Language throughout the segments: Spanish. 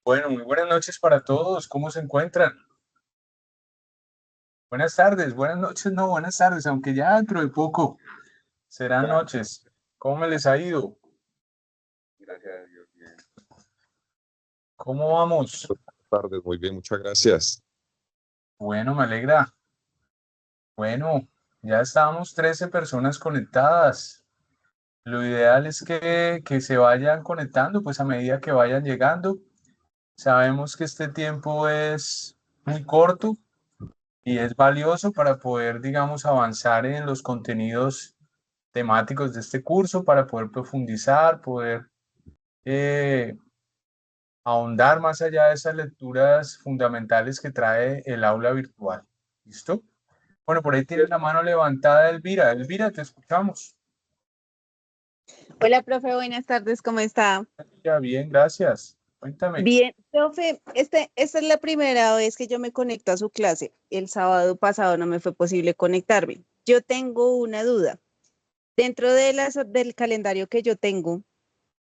Bueno, muy buenas noches para todos. ¿Cómo se encuentran? Buenas tardes, buenas noches, no, buenas tardes, aunque ya dentro de poco serán noches. ¿Cómo me les ha ido? Gracias a Dios, bien. ¿Cómo vamos? Buenas tardes, muy bien, muchas gracias. Bueno, me alegra. Bueno, ya estamos 13 personas conectadas. Lo ideal es que se vayan conectando, pues a medida que vayan llegando. Sabemos que este tiempo es muy corto y es valioso para poder, digamos, avanzar en los contenidos temáticos de este curso, para poder profundizar, poder eh, ahondar más allá de esas lecturas fundamentales que trae el aula virtual. ¿Listo? Bueno, por ahí tienes la mano levantada, Elvira. Elvira, te escuchamos. Hola, profe, buenas tardes, ¿cómo está? Ya, bien, gracias. Cuéntame. Bien, profe, esta es la primera vez que yo me conecto a su clase. El sábado pasado no me fue posible conectarme. Yo tengo una duda. Dentro del calendario que yo tengo,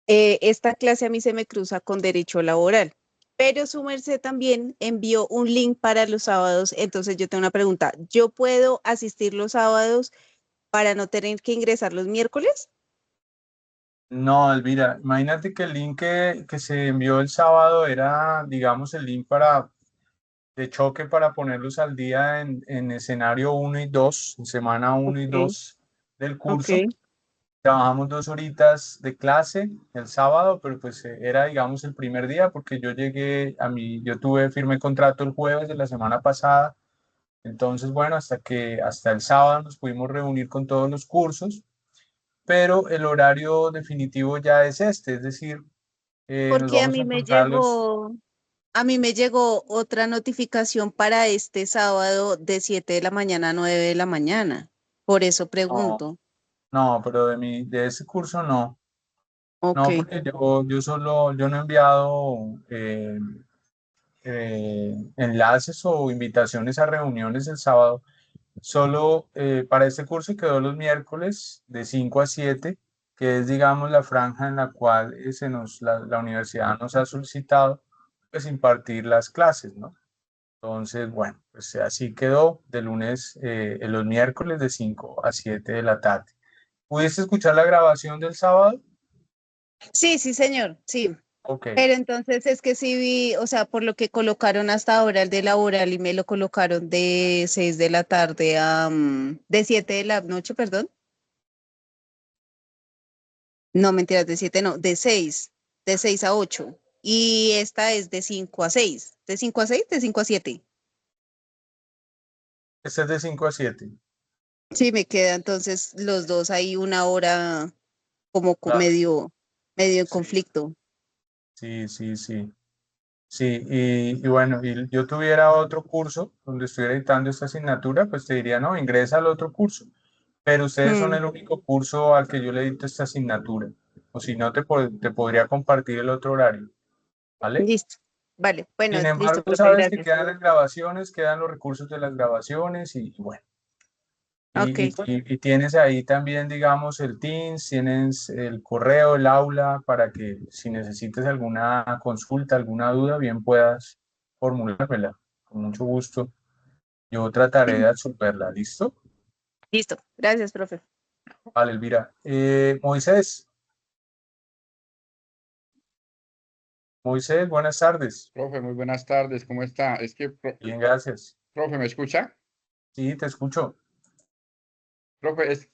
esta clase a mí se me cruza con derecho laboral, pero su merced también envió un link para los sábados. Entonces yo tengo una pregunta. ¿Yo puedo asistir los sábados para no tener que ingresar los miércoles? No, Elvira, imagínate que el link que se envió el sábado era, digamos, el link de choque para ponerlos al día en escenario uno y 2, en semana uno y Ok, 2 del curso. ok. Trabajamos 2 horitas de clase el sábado, pero pues era, digamos, el primer día porque yo tuve firme contrato el jueves de la semana pasada. Entonces, bueno, hasta el sábado nos pudimos reunir con todos los cursos, pero el horario definitivo ya es este, es decir, nos Porque vamos a encontrar los... a mí me llegó otra notificación para este sábado de 7 de la mañana a 9 de la mañana. Por eso No, pregunto. no, pero de ese curso no. Ok. No, porque yo no he enviado enlaces o invitaciones a reuniones el sábado. Solo para este curso quedó los miércoles de 5 a 7, que es, digamos, la franja en la cual la universidad nos ha solicitado pues, impartir las clases, ¿no? Entonces, bueno, pues así quedó de lunes, los miércoles de 5 a 7 de la tarde. ¿Pudiste escuchar la grabación del sábado? Sí, sí, señor, sí. Ok. Pero entonces es que sí vi, o sea, por lo que colocaron hasta ahora el de laboral y me lo colocaron de 6 de la tarde de 7 de la noche, perdón. No, mentiras, de 7 no, de 6 a 8. Y esta es de 5 a 6. ¿De 5 a 6? ¿De 5 a 7? Este es de 5 a 7. Sí, me queda entonces los dos ahí una hora como Claro. medio en Sí, conflicto. sí, sí, sí. Sí, y bueno, y yo tuviera otro curso donde estuviera editando esta asignatura, pues te diría, no, ingresa al otro curso. Pero ustedes son Mm, el único curso al que yo le edito esta asignatura. O si no, te podría compartir el otro horario, ¿vale? listo. Vale, bueno, Sin listo, embargo, profe, sabes que gracias. quedan las grabaciones, quedan los recursos de las grabaciones y bueno. Ok, Y tienes ahí también, digamos, el Teams, tienes el correo, el aula, para que si necesites alguna consulta, alguna duda, bien puedas formulármela. Con mucho gusto. Yo trataré de resolverla. ¿Listo? listo. Gracias, profe. Vale, Elvira. Moisés, buenas tardes. Profe, muy buenas tardes, ¿cómo está? Bien, gracias. Profe, ¿me escucha? Sí, te escucho. Profe, es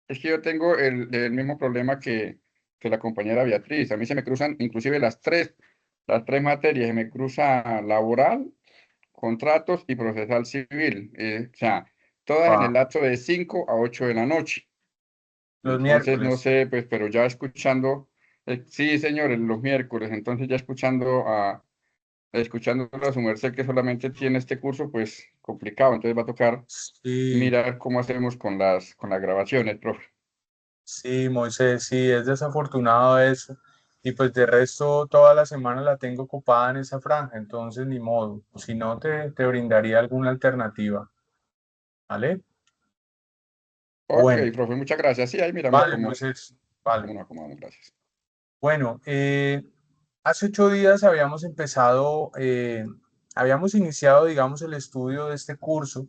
que yo tengo el mismo problema que la compañera Beatriz. A mí se me cruzan inclusive las tres materias, se me cruza laboral, contratos y procesal civil. O sea, todas en el Ah, lapso de 5 a 8 de la noche. los Entonces, no miércoles. sé, pues, pero ya escuchando, sí, señores, los miércoles, entonces ya escuchando a su merced que solamente tiene este curso, pues complicado. Entonces va a tocar Sí, mirar cómo hacemos con las grabaciones, profe. sí, Moisés, sí, es desafortunado eso. Y pues de resto, toda la semana la tengo ocupada en esa franja, entonces ni modo. Si no, te brindaría alguna alternativa. ¿Vale? Ok, Bueno, profe, muchas gracias. Sí, ahí miramos vale, cómo, Moisés. Vale. cómo nos acomodamos. Gracias. Bueno, Hace 8 días habíamos iniciado, digamos, el estudio de este curso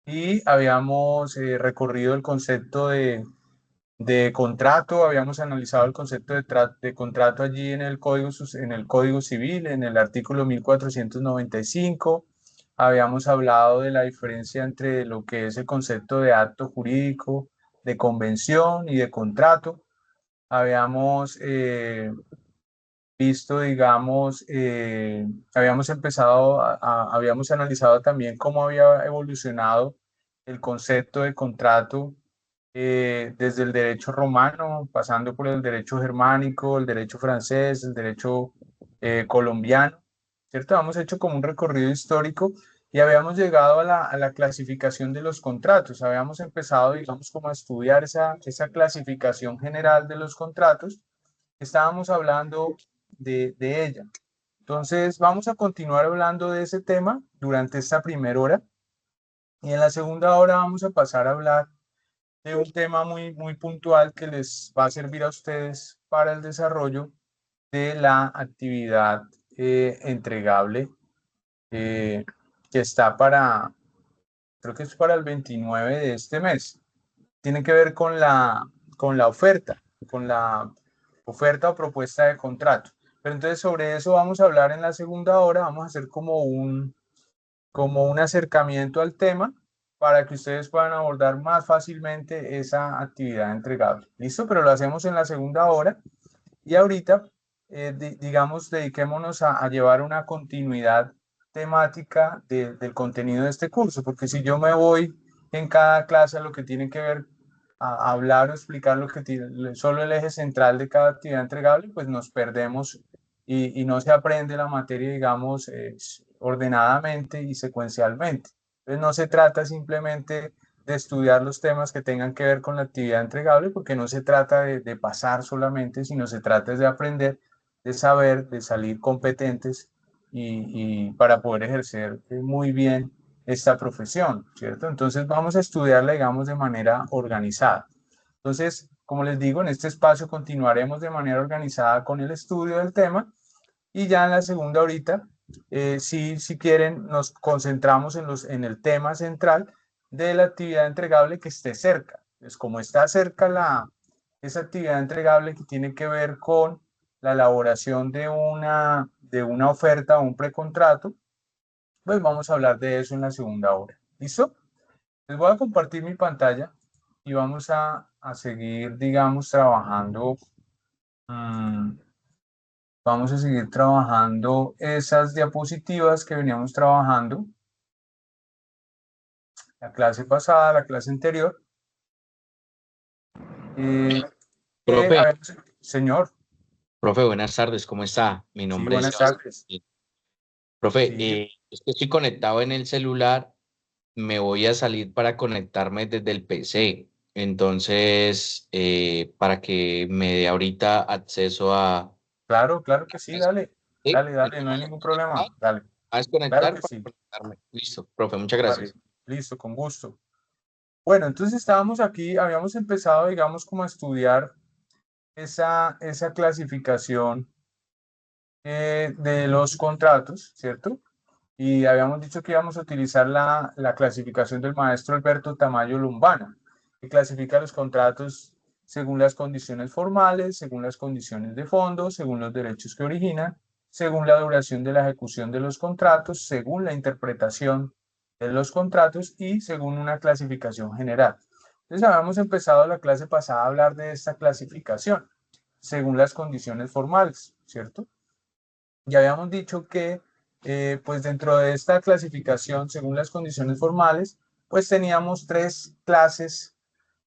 y habíamos recorrido el concepto de contrato, habíamos analizado el concepto de contrato allí en en el Código Civil, en el artículo 1495. Habíamos hablado de la diferencia entre lo que es el concepto de acto jurídico, de convención y de contrato. Habíamos visto, digamos, habíamos empezado, habíamos analizado también cómo había evolucionado el concepto de contrato desde el derecho romano, pasando por el derecho germánico, el derecho francés, el derecho colombiano, ¿cierto? Hemos hecho como un recorrido histórico y habíamos llegado a la clasificación de los contratos. Habíamos empezado, digamos, como a estudiar esa clasificación general de los contratos. Estábamos hablando de ella. Entonces, vamos a continuar hablando de ese tema durante esta primera hora y en la segunda hora vamos a pasar a hablar de un tema muy puntual que les va a servir a ustedes para el desarrollo de la actividad entregable eh, que está creo que es para el 29 de este mes. Tiene que ver con la oferta o propuesta de contrato. Pero entonces sobre eso vamos a hablar en la segunda hora, vamos a hacer como un acercamiento al tema para que ustedes puedan abordar más fácilmente esa actividad entregable. ¿Listo? Pero lo hacemos en la segunda hora y ahorita, digamos, dediquémonos a llevar una continuidad temática del contenido de este curso, porque si yo me voy en cada clase a lo que tiene que ver a hablar o explicar lo que tiene, solo el eje central de cada actividad entregable, pues nos perdemos y no se aprende la materia, digamos, ordenadamente y secuencialmente. Entonces no se trata simplemente de estudiar los temas que tengan que ver con la actividad entregable, porque no se trata de pasar solamente, sino se trata de aprender, de saber, de salir competentes y para poder ejercer muy bien esta profesión, ¿cierto? Entonces vamos a estudiarla, digamos, de manera organizada. Entonces, como les digo, en este espacio continuaremos de manera organizada con el estudio del tema y ya en la segunda horita, si quieren, nos concentramos en el tema central de la actividad entregable que esté cerca. Pues como está cerca esa actividad entregable que tiene que ver con la elaboración de una oferta o un precontrato, pues vamos a hablar de eso en la segunda hora. ¿Listo? Les voy a compartir mi pantalla y vamos a seguir, digamos, trabajando. Vamos a seguir trabajando esas diapositivas que veníamos trabajando la clase pasada, la clase anterior. Profe, Señor, profe, buenas tardes, ¿cómo está? Mi sí, nombre es buenas Sebastián. tardes. Profe, Sí, es que estoy conectado en el celular, me voy a salir para conectarme desde el PC. Entonces, para que me dé ahorita acceso a... claro, claro que sí, dale, ¿Sí? dale, dale, no hay ningún problema, dale, A claro desconectar que para sí, conectarme. Listo, profe, muchas vale, gracias. listo, con gusto. Bueno, entonces estábamos aquí, habíamos empezado, digamos, como a estudiar esa clasificación de los contratos, ¿cierto? Y habíamos dicho que íbamos a utilizar la clasificación del maestro Alberto Tamayo Lombana, que clasifica los contratos según las condiciones formales, según las condiciones de fondo, según los derechos que originan, según la duración de la ejecución de los contratos, según la interpretación de los contratos y según una clasificación general. Entonces habíamos empezado la clase pasada a hablar de esta clasificación, según las condiciones formales, ¿cierto? Ya habíamos dicho que, pues dentro de esta clasificación, según las condiciones formales, pues teníamos tres clases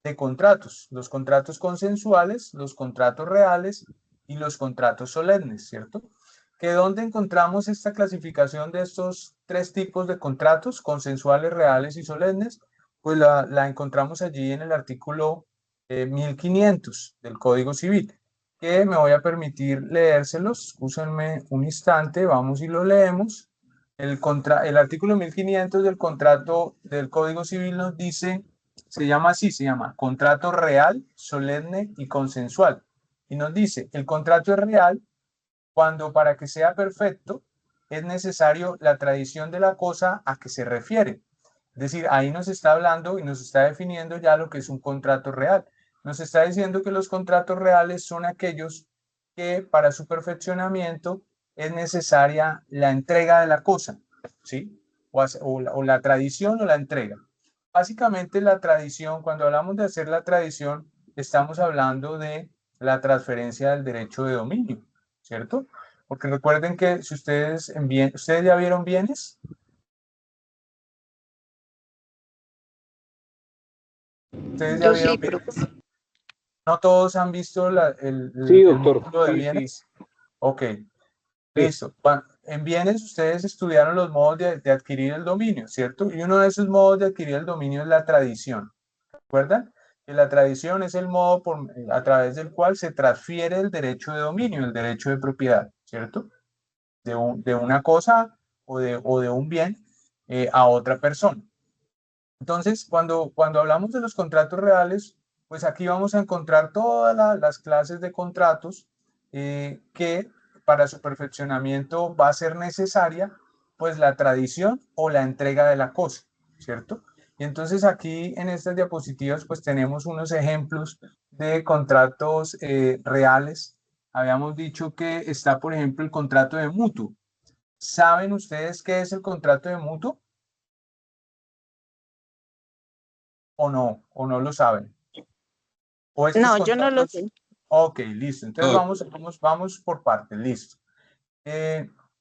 de contratos: los contratos consensuales, los contratos reales y los contratos solemnes, ¿cierto? Que donde encontramos esta clasificación de estos tres tipos de contratos, consensuales, reales y solemnes, pues la encontramos allí en el artículo 1500 del Código Civil, que me voy a permitir leérselos. Escúchenme un instante, vamos y lo leemos. El artículo 1500 del contrato del Código Civil nos dice, se llama así, se llama contrato real, solemne y consensual. Y nos dice, el contrato es real cuando para que sea perfecto es necesario la tradición de la cosa a que se refiere. Es decir, ahí nos está hablando y nos está definiendo ya lo que es un contrato real. Nos está diciendo que los contratos reales son aquellos que para su perfeccionamiento es necesaria la entrega de la cosa, ¿sí? O la tradición o la entrega. Básicamente la tradición, cuando hablamos de hacer la tradición, estamos hablando de la transferencia del derecho de dominio, ¿cierto? Porque recuerden que si ustedes ¿ustedes ya vieron bienes? ¿Ustedes ya Yo vieron sí, bienes? ¿No todos han visto Sí, el doctor. módulo de Sí, bienes? Ok, Sí. listo. En bienes ustedes estudiaron los modos de adquirir el dominio, ¿cierto? Y uno de esos modos de adquirir el dominio es la tradición. ¿Recuerdan? Que la tradición es el modo a través del cual se transfiere el derecho de dominio, el derecho de propiedad, ¿cierto? De una cosa o de un bien a otra persona. Entonces, cuando hablamos de los contratos reales, pues aquí vamos a encontrar todas las clases de contratos que para su perfeccionamiento va a ser necesaria pues la tradición o la entrega de la cosa, ¿cierto? Y entonces aquí en estas diapositivas pues tenemos unos ejemplos de contratos reales. Habíamos dicho que está, por ejemplo, el contrato de mutuo. ¿Saben ustedes qué es el contrato de mutuo? ¿O no lo saben? ¿O estos no, yo no lo contratos? sé. Ok, listo. Entonces vamos por partes, listo.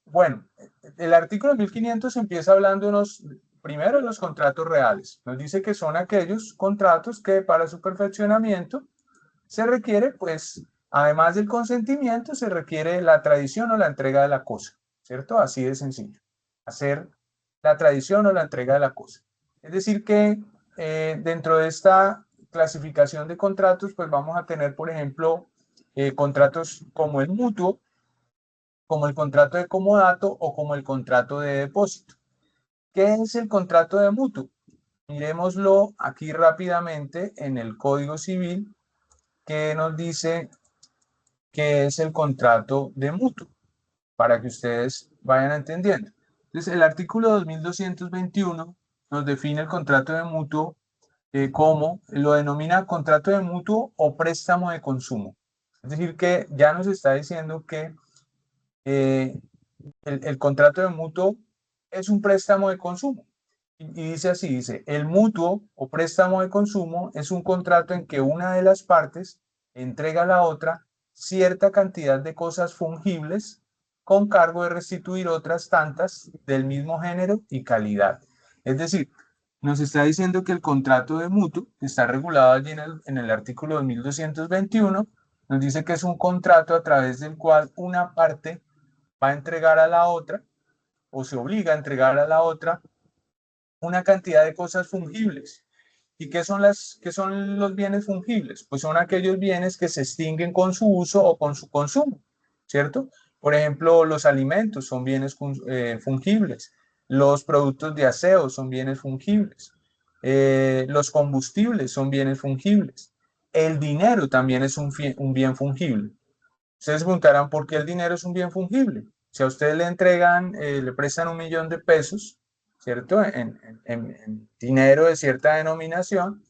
Bueno, el artículo 1500 empieza hablándonos primero de los contratos reales. Nos dice que son aquellos contratos que para su perfeccionamiento se requiere, pues, además del consentimiento, se requiere la tradición o la entrega de la cosa, ¿cierto? Así de sencillo. Hacer la tradición o la entrega de la cosa. Es decir que dentro de esta clasificación de contratos, pues vamos a tener, por ejemplo, contratos como el mutuo, como el contrato de comodato o como el contrato de depósito. ¿Qué es el contrato de mutuo? Miremoslo aquí rápidamente en el Código Civil, que nos dice que es el contrato de mutuo, para que ustedes vayan entendiendo. Entonces, el artículo 2221 nos define el contrato de mutuo como lo denomina contrato de mutuo o préstamo de consumo. Es decir, que ya nos está diciendo que eh, el contrato de mutuo es un préstamo de consumo. Y dice así, dice, el mutuo o préstamo de consumo es un contrato en que una de las partes entrega a la otra cierta cantidad de cosas fungibles con cargo de restituir otras tantas del mismo género y calidad. Es decir, nos está diciendo que el contrato de mutuo, que está regulado allí en el artículo 2221, nos dice que es un contrato a través del cual una parte va a entregar a la otra o se obliga a entregar a la otra una cantidad de cosas fungibles. ¿Y qué son los bienes fungibles? Pues son aquellos bienes que se extinguen con su uso o con su consumo, ¿cierto? Por ejemplo, los alimentos son bienes fungibles, los productos de aseo son bienes fungibles, los combustibles son bienes fungibles, el dinero también es un bien fungible. Ustedes preguntarán por qué el dinero es un bien fungible. Si a ustedes le entregan, le prestan 1.000.000 de pesos, ¿cierto? En dinero de cierta denominación,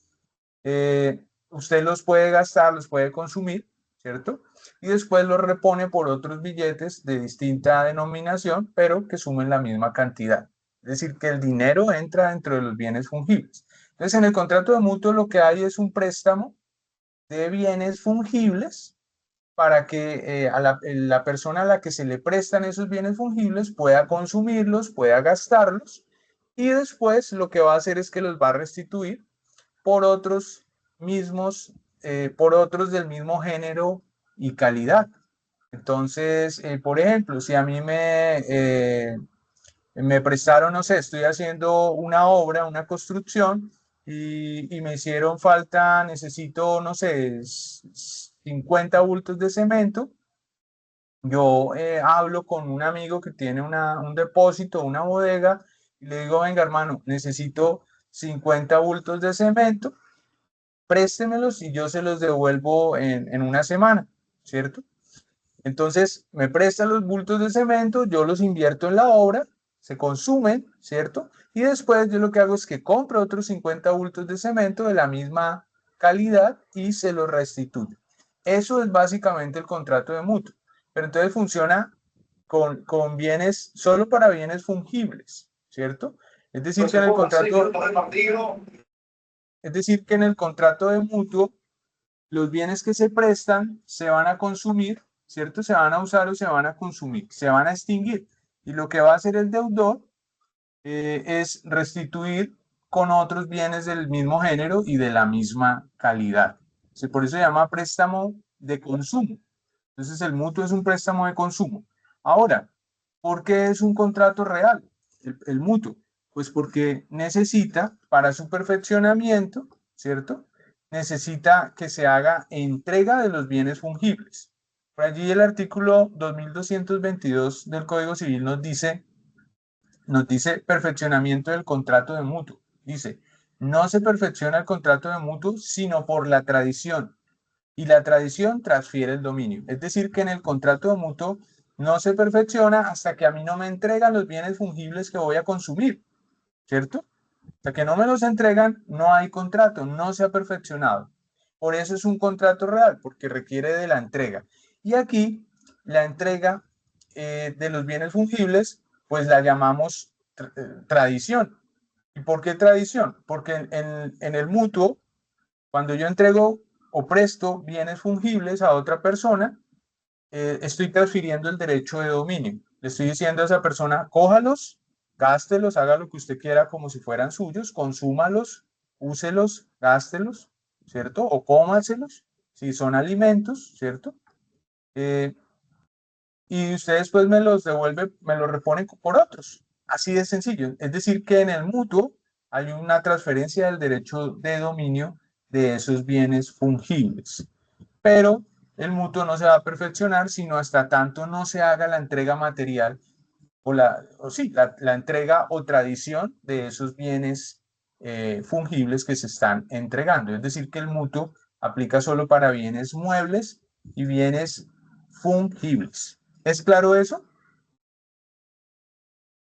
usted los puede gastar, los puede consumir, ¿cierto? Y después los repone por otros billetes de distinta denominación, pero que sumen la misma cantidad. Es decir, que el dinero entra dentro de los bienes fungibles. Entonces, en el contrato de mutuo lo que hay es un préstamo de bienes fungibles para que la persona a la que se le prestan esos bienes fungibles pueda consumirlos, pueda gastarlos y después lo que va a hacer es que los va a restituir por otros mismos, por otros del mismo género y calidad. Entonces, por ejemplo, si a mí me prestaron, no sé, estoy haciendo una obra, una construcción y me hicieron falta, necesito, no sé, 50 bultos de cemento. Yo hablo con un amigo que tiene un depósito, una bodega, y le digo, venga hermano, necesito 50 bultos de cemento, préstemelos y yo se los devuelvo en una semana, ¿cierto? Entonces, me prestan los bultos de cemento, yo los invierto en la obra, se consumen, ¿cierto? Y después yo lo que hago es que compro otros 50 bultos de cemento de la misma calidad y se los restituyo. Eso es básicamente el contrato de mutuo. Pero entonces funciona con bienes, solo para bienes fungibles, ¿cierto? Es decir, que en el contrato de mutuo, los bienes que se prestan se van a consumir, ¿cierto? Se van a usar o se van a consumir, se van a extinguir. Y lo que va a hacer el deudor es restituir con otros bienes del mismo género y de la misma calidad. Por eso se llama préstamo de consumo. Entonces el mutuo es un préstamo de consumo. Ahora, ¿por qué es un contrato real el mutuo? Pues porque necesita para su perfeccionamiento, ¿cierto? Necesita que se haga entrega de los bienes fungibles. Por allí el artículo 2222 del Código Civil nos dice perfeccionamiento del contrato de mutuo. Dice, no se perfecciona el contrato de mutuo sino por la tradición, y la tradición transfiere el dominio. Es decir, que en el contrato de mutuo no se perfecciona hasta que a mí no me entregan los bienes fungibles que voy a consumir, ¿cierto? Hasta que no me los entregan, no hay contrato, no se ha perfeccionado. Por eso es un contrato real, porque requiere de la entrega. Y aquí, la entrega de los bienes fungibles, pues la llamamos tradición. ¿Y por qué tradición? Porque en el mutuo, cuando yo entrego o presto bienes fungibles a otra persona, estoy transfiriendo el derecho de dominio. Le estoy diciendo a esa persona, cójalos, gástelos, haga lo que usted quiera como si fueran suyos, consúmalos, úselos, gástelos, ¿cierto? O cómaselos, si son alimentos, ¿cierto? Y usted después me los devuelve, me los repone por otros. Así de sencillo. Es decir, que en el mutuo hay una transferencia del derecho de dominio de esos bienes fungibles. Pero el mutuo no se va a perfeccionar sino hasta tanto no se haga la entrega material la entrega o tradición de esos bienes fungibles que se están entregando. Es decir, que el mutuo aplica solo para bienes muebles y bienes fungibles. ¿Es claro eso?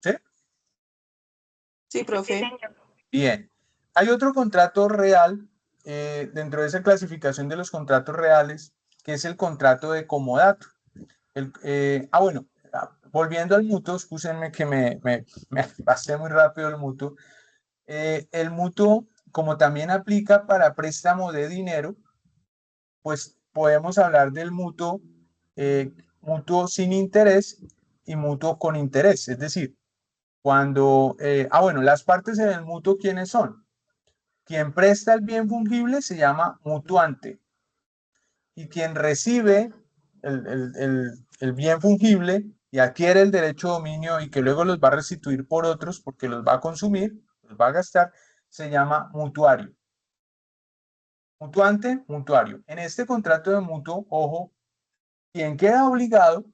¿Sí? Sí, profe. Bien. Hay otro contrato real dentro de esa clasificación de los contratos reales, que es el contrato de comodato. Bueno, volviendo al mutuo, excúsenme que me pasé muy rápido el mutuo. El mutuo, como también aplica para préstamo de dinero, pues podemos hablar del mutuo, mutuo sin interés y mutuo con interés. Es decir, cuando, bueno, las partes en el mutuo, ¿quiénes son? Quien presta el bien fungible se llama mutuante y quien recibe el bien fungible y adquiere el derecho de dominio y que luego los va a restituir por otros porque los va a consumir, los va a gastar, se llama mutuario. Mutuante, mutuario. En este contrato de mutuo, ojo, quien queda obligado,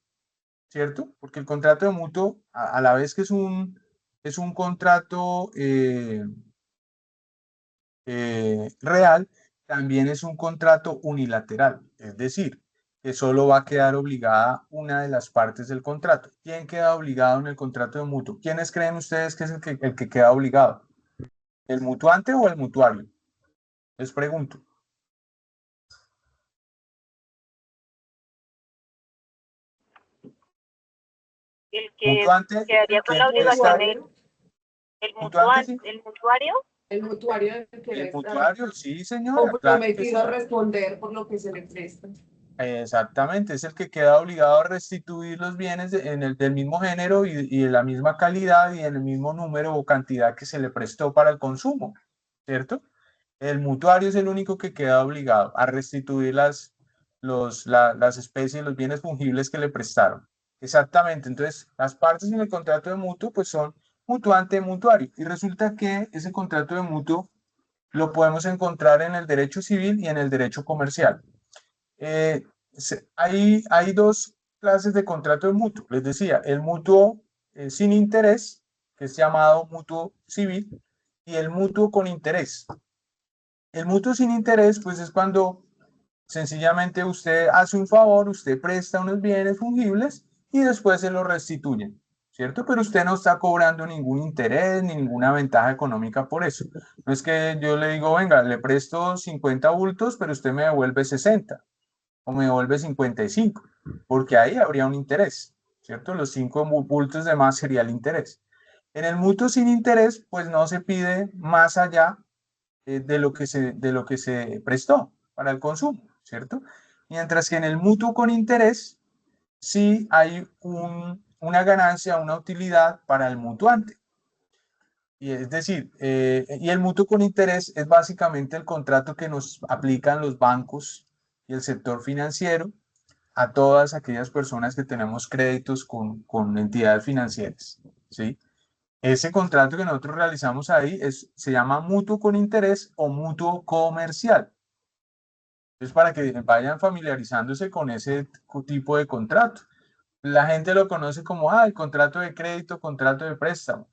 ¿cierto? Porque el contrato de mutuo, a la vez que es un contrato real, también es un contrato unilateral, es decir, que solo va a quedar obligada una de las partes del contrato. ¿Quién queda obligado en el contrato de mutuo? ¿Quiénes creen ustedes que es el que queda obligado? ¿El mutuante o el mutuario? Les pregunto. El que Mutuante, quedaría con la obligación de el mutuante, el mutuario. El mutuario es que el mutuario, sí, señora, claro que sí. comprometido a responder por lo que se le presta. Exactamente, es el que queda obligado a restituir los bienes del mismo género y de la misma calidad y en el mismo número o cantidad que se le prestó para el consumo, ¿cierto? El mutuario es el único que queda obligado a restituir las especies, los bienes fungibles que le prestaron. Exactamente, entonces las partes en el contrato de mutuo pues son mutuante y mutuario. Y resulta que ese contrato de mutuo lo podemos encontrar en el derecho civil y en el derecho comercial. Hay dos clases de contrato de mutuo. Les decía, el mutuo sin interés, que es llamado mutuo civil, y el mutuo con interés. El mutuo sin interés, pues es cuando Sencillamente usted hace un favor, usted presta unos bienes fungibles y después se los restituyen, ¿cierto? Pero usted no está cobrando ningún interés ni ninguna ventaja económica por eso. No es que yo le digo, venga, le presto 50 bultos, pero usted me devuelve 60 o me devuelve 55, porque ahí habría un interés, ¿cierto? Los 5 bultos de más sería el interés. En el mutuo sin interés, pues no se pide más allá de lo que se prestó para el consumo, ¿cierto? Mientras que en el mutuo con interés sí hay una ganancia, una utilidad para el mutuante. Y es decir, y el mutuo con interés es básicamente el contrato que nos aplican los bancos y el sector financiero a todas aquellas personas que tenemos créditos con entidades financieras, ¿sí? Ese contrato que nosotros realizamos ahí se llama mutuo con interés o mutuo comercial. Es para que vayan familiarizándose con ese tipo de contrato. La gente lo conoce como, el contrato de crédito, contrato de préstamo.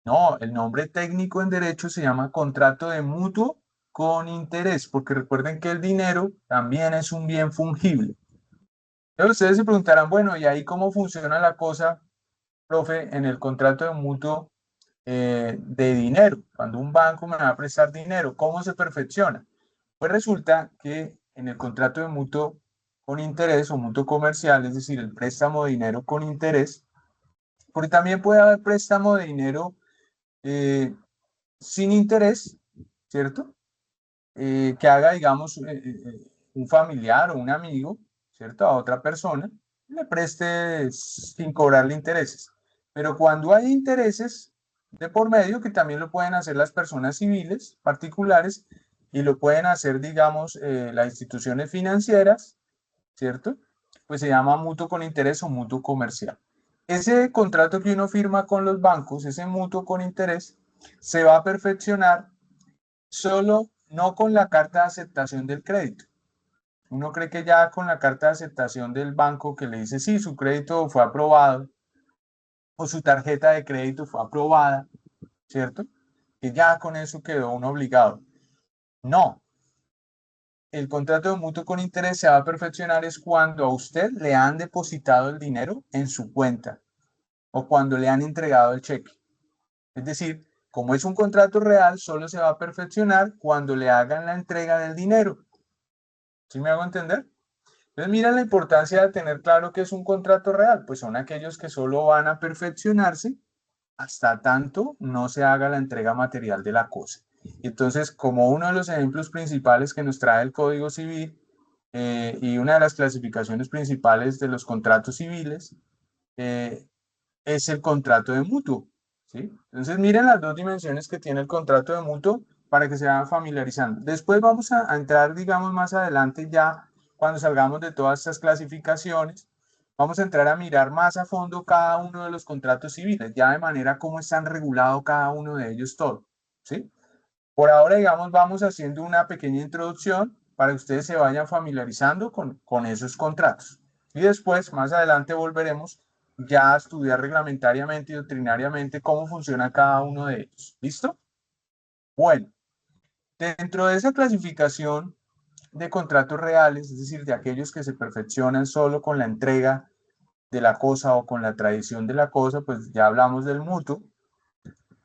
No, el nombre técnico en derecho se llama contrato de mutuo con interés, porque recuerden que el dinero también es un bien fungible. Entonces ustedes se preguntarán, bueno, ¿y ahí cómo funciona la cosa, profe, en el contrato de mutuo de dinero? Cuando un banco me va a prestar dinero, ¿cómo se perfecciona? Pues resulta que en el contrato de mutuo con interés o mutuo comercial, es decir, el préstamo de dinero con interés, porque también puede haber préstamo de dinero sin interés, ¿cierto? Que haga, digamos, un familiar o un amigo, ¿cierto? A otra persona, le preste sin cobrarle intereses. Pero cuando hay intereses de por medio, que también lo pueden hacer las personas civiles, particulares, y lo pueden hacer, digamos, las instituciones financieras, ¿cierto? Pues se llama mutuo con interés o mutuo comercial. Ese contrato que uno firma con los bancos, ese mutuo con interés, se va a perfeccionar solo no con la carta de aceptación del crédito. Uno cree que ya con la carta de aceptación del banco que le dice sí, su crédito fue aprobado o su tarjeta de crédito fue aprobada, ¿cierto? Que ya con eso quedó uno obligado. No. El contrato de mutuo con interés se va a perfeccionar es cuando a usted le han depositado el dinero en su cuenta o cuando le han entregado el cheque. Es decir, como es un contrato real, solo se va a perfeccionar cuando le hagan la entrega del dinero. ¿Sí me hago entender? Entonces, mira la importancia de tener claro que es un contrato real, pues son aquellos que solo van a perfeccionarse hasta tanto no se haga la entrega material de la cosa. Entonces, como uno de los ejemplos principales que nos trae el Código Civil y una de las clasificaciones principales de los contratos civiles es el contrato de mutuo, ¿sí? Entonces, miren las dos dimensiones que tiene el contrato de mutuo para que se vayan familiarizando. Después vamos a entrar, digamos, más adelante ya cuando salgamos de todas estas clasificaciones, vamos a entrar a mirar más a fondo cada uno de los contratos civiles, ya de manera cómo están regulados cada uno de ellos todo, ¿sí? Por ahora, digamos, vamos haciendo una pequeña introducción para que ustedes se vayan familiarizando con esos contratos. Y después, más adelante, volveremos ya a estudiar reglamentariamente y doctrinariamente cómo funciona cada uno de ellos. ¿Listo? Bueno, dentro de esa clasificación de contratos reales, es decir, de aquellos que se perfeccionan solo con la entrega de la cosa o con la tradición de la cosa, pues ya hablamos del mutuo.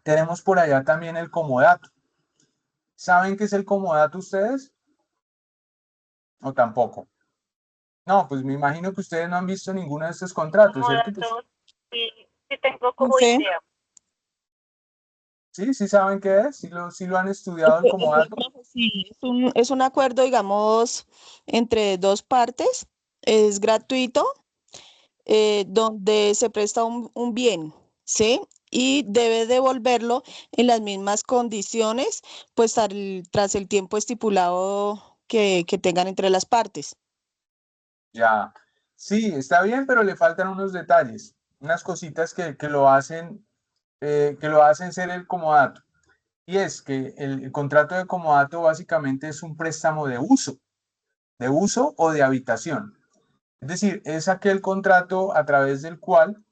Tenemos por allá también el comodato. ¿Saben qué es el comodato ustedes? ¿O tampoco? No, pues me imagino que ustedes no han visto ninguno de estos contratos, Como ¿cierto? Pues, datos, sí, sí tengo como Profe, idea. sí, sí saben qué es, sí lo han estudiado el comodato. profe, sí, es un acuerdo, digamos, entre dos partes, es gratuito, donde se presta un bien, ¿sí? Y debe devolverlo en las mismas condiciones, pues tras el tiempo estipulado que tengan entre las partes. Ya, sí, está bien, pero le faltan unos detalles, unas cositas que lo hacen ser el comodato. Y es que el contrato de comodato básicamente es un préstamo de uso o de habitación. Es decir, es aquel contrato a través del cual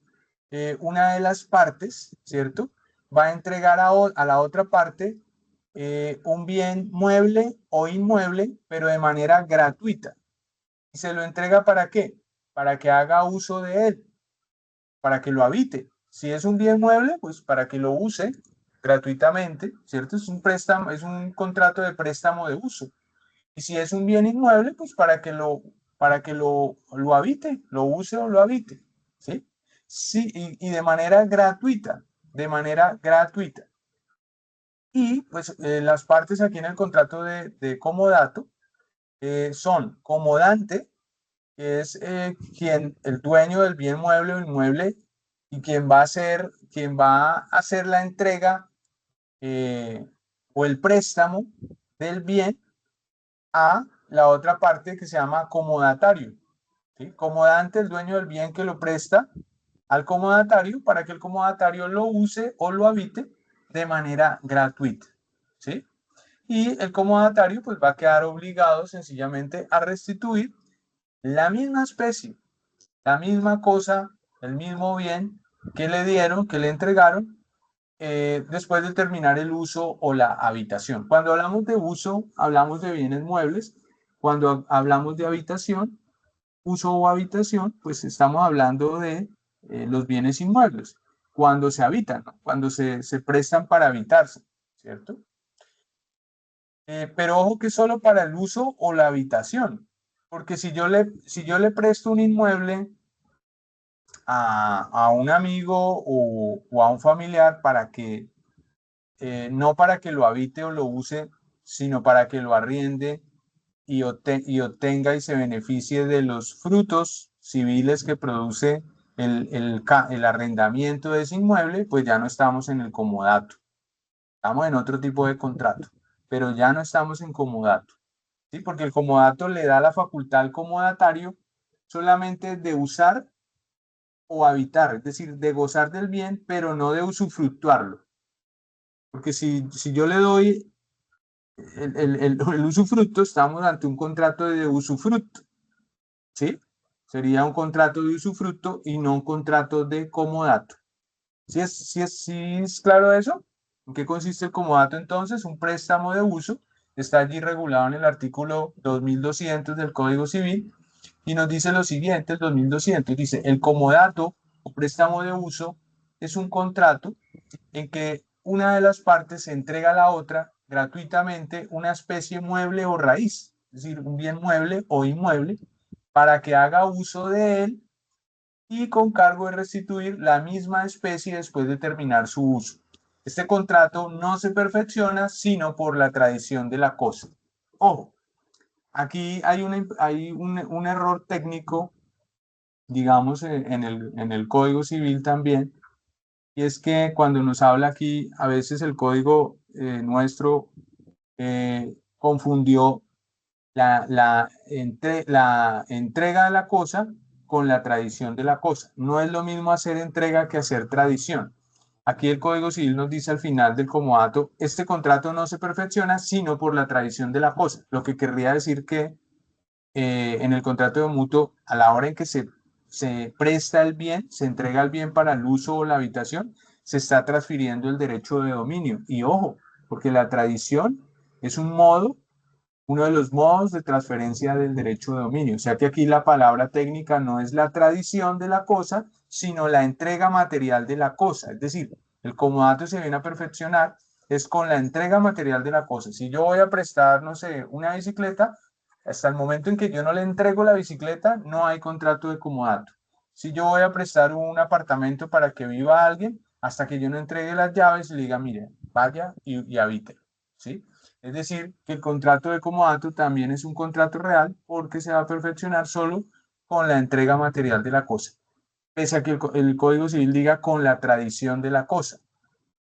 una de las partes, ¿cierto? Va a entregar a la otra parte un bien mueble o inmueble, pero de manera gratuita. ¿Y se lo entrega para qué? Para que haga uso de él, para que lo habite. Si es un bien mueble, pues para que lo use gratuitamente, ¿cierto? Es un préstamo, es un contrato de préstamo de uso. Y si es un bien inmueble, pues para que lo habite, lo use o lo habite, ¿sí? Sí, y de manera gratuita, de manera gratuita. Y pues las partes aquí en el contrato de comodato son comodante, que es el dueño del bien mueble o inmueble y quien va a hacer la entrega o el préstamo del bien a la otra parte que se llama comodatario, ¿sí? Comodante, el dueño del bien que lo presta al comodatario para que el comodatario lo use o lo habite de manera gratuita, ¿sí? Y el comodatario pues va a quedar obligado sencillamente a restituir la misma especie, la misma cosa, el mismo bien que le dieron, que le entregaron, después de terminar el uso o la habitación. Cuando hablamos de uso, hablamos de bienes muebles. Cuando hablamos de habitación, uso o habitación, pues estamos hablando de los bienes inmuebles. Cuando se habitan, ¿no? Cuando se prestan para habitarse, ¿cierto? Pero ojo que solo para el uso o la habitación. Porque si yo le presto un inmueble a un amigo o a un familiar para que no para que lo habite o lo use, sino para que lo arriende y obtenga y se beneficie de los frutos civiles que produce el arrendamiento de ese inmueble, pues ya no estamos en el comodato. Estamos en otro tipo de contrato, pero ya no estamos en comodato, ¿sí? Porque el comodato le da la facultad al comodatario solamente de usar o habitar, es decir, de gozar del bien, pero no de usufructuarlo. Porque si yo le doy el usufructo, estamos ante un contrato de usufructo, ¿sí? Sería un contrato de usufructo y no un contrato de comodato. ¿Sí es claro eso? ¿En qué consiste el comodato entonces? Un préstamo de uso, está allí regulado en el artículo 2200 del Código Civil y nos dice lo siguiente, el 2200, dice, el comodato o préstamo de uso es un contrato en que una de las partes se entrega a la otra gratuitamente una especie mueble o raíz, es decir, un bien mueble o inmueble, para que haga uso de él y con cargo de restituir la misma especie después de terminar su uso. Este contrato no se perfecciona sino por la tradición de la cosa. Ojo, aquí hay un error técnico, digamos, en el Código Civil también, y es que cuando nos habla aquí, a veces el código nuestro confundió la entrega de la cosa con la tradición de la cosa. No es lo mismo hacer entrega que hacer tradición. Aquí el Código Civil nos dice al final del comodato, este contrato no se perfecciona sino por la tradición de la cosa, lo que querría decir que en el contrato de mutuo, a la hora en que se presta el bien, se entrega el bien para el uso o la habitación, se está transfiriendo el derecho de dominio. Y ojo, porque la tradición es uno de los modos de transferencia del derecho de dominio. O sea que aquí la palabra técnica no es la tradición de la cosa, sino la entrega material de la cosa. Es decir, el comodato se viene a perfeccionar es con la entrega material de la cosa. Si yo voy a prestar, no sé, una bicicleta, hasta el momento en que yo no le entrego la bicicleta, no hay contrato de comodato. Si yo voy a prestar un apartamento para que viva alguien, hasta que yo no entregue las llaves y le diga, mire, vaya y habite, ¿sí? Es decir, que el contrato de comodato también es un contrato real porque se va a perfeccionar solo con la entrega material de la cosa, pese a que el Código Civil diga con la tradición de la cosa.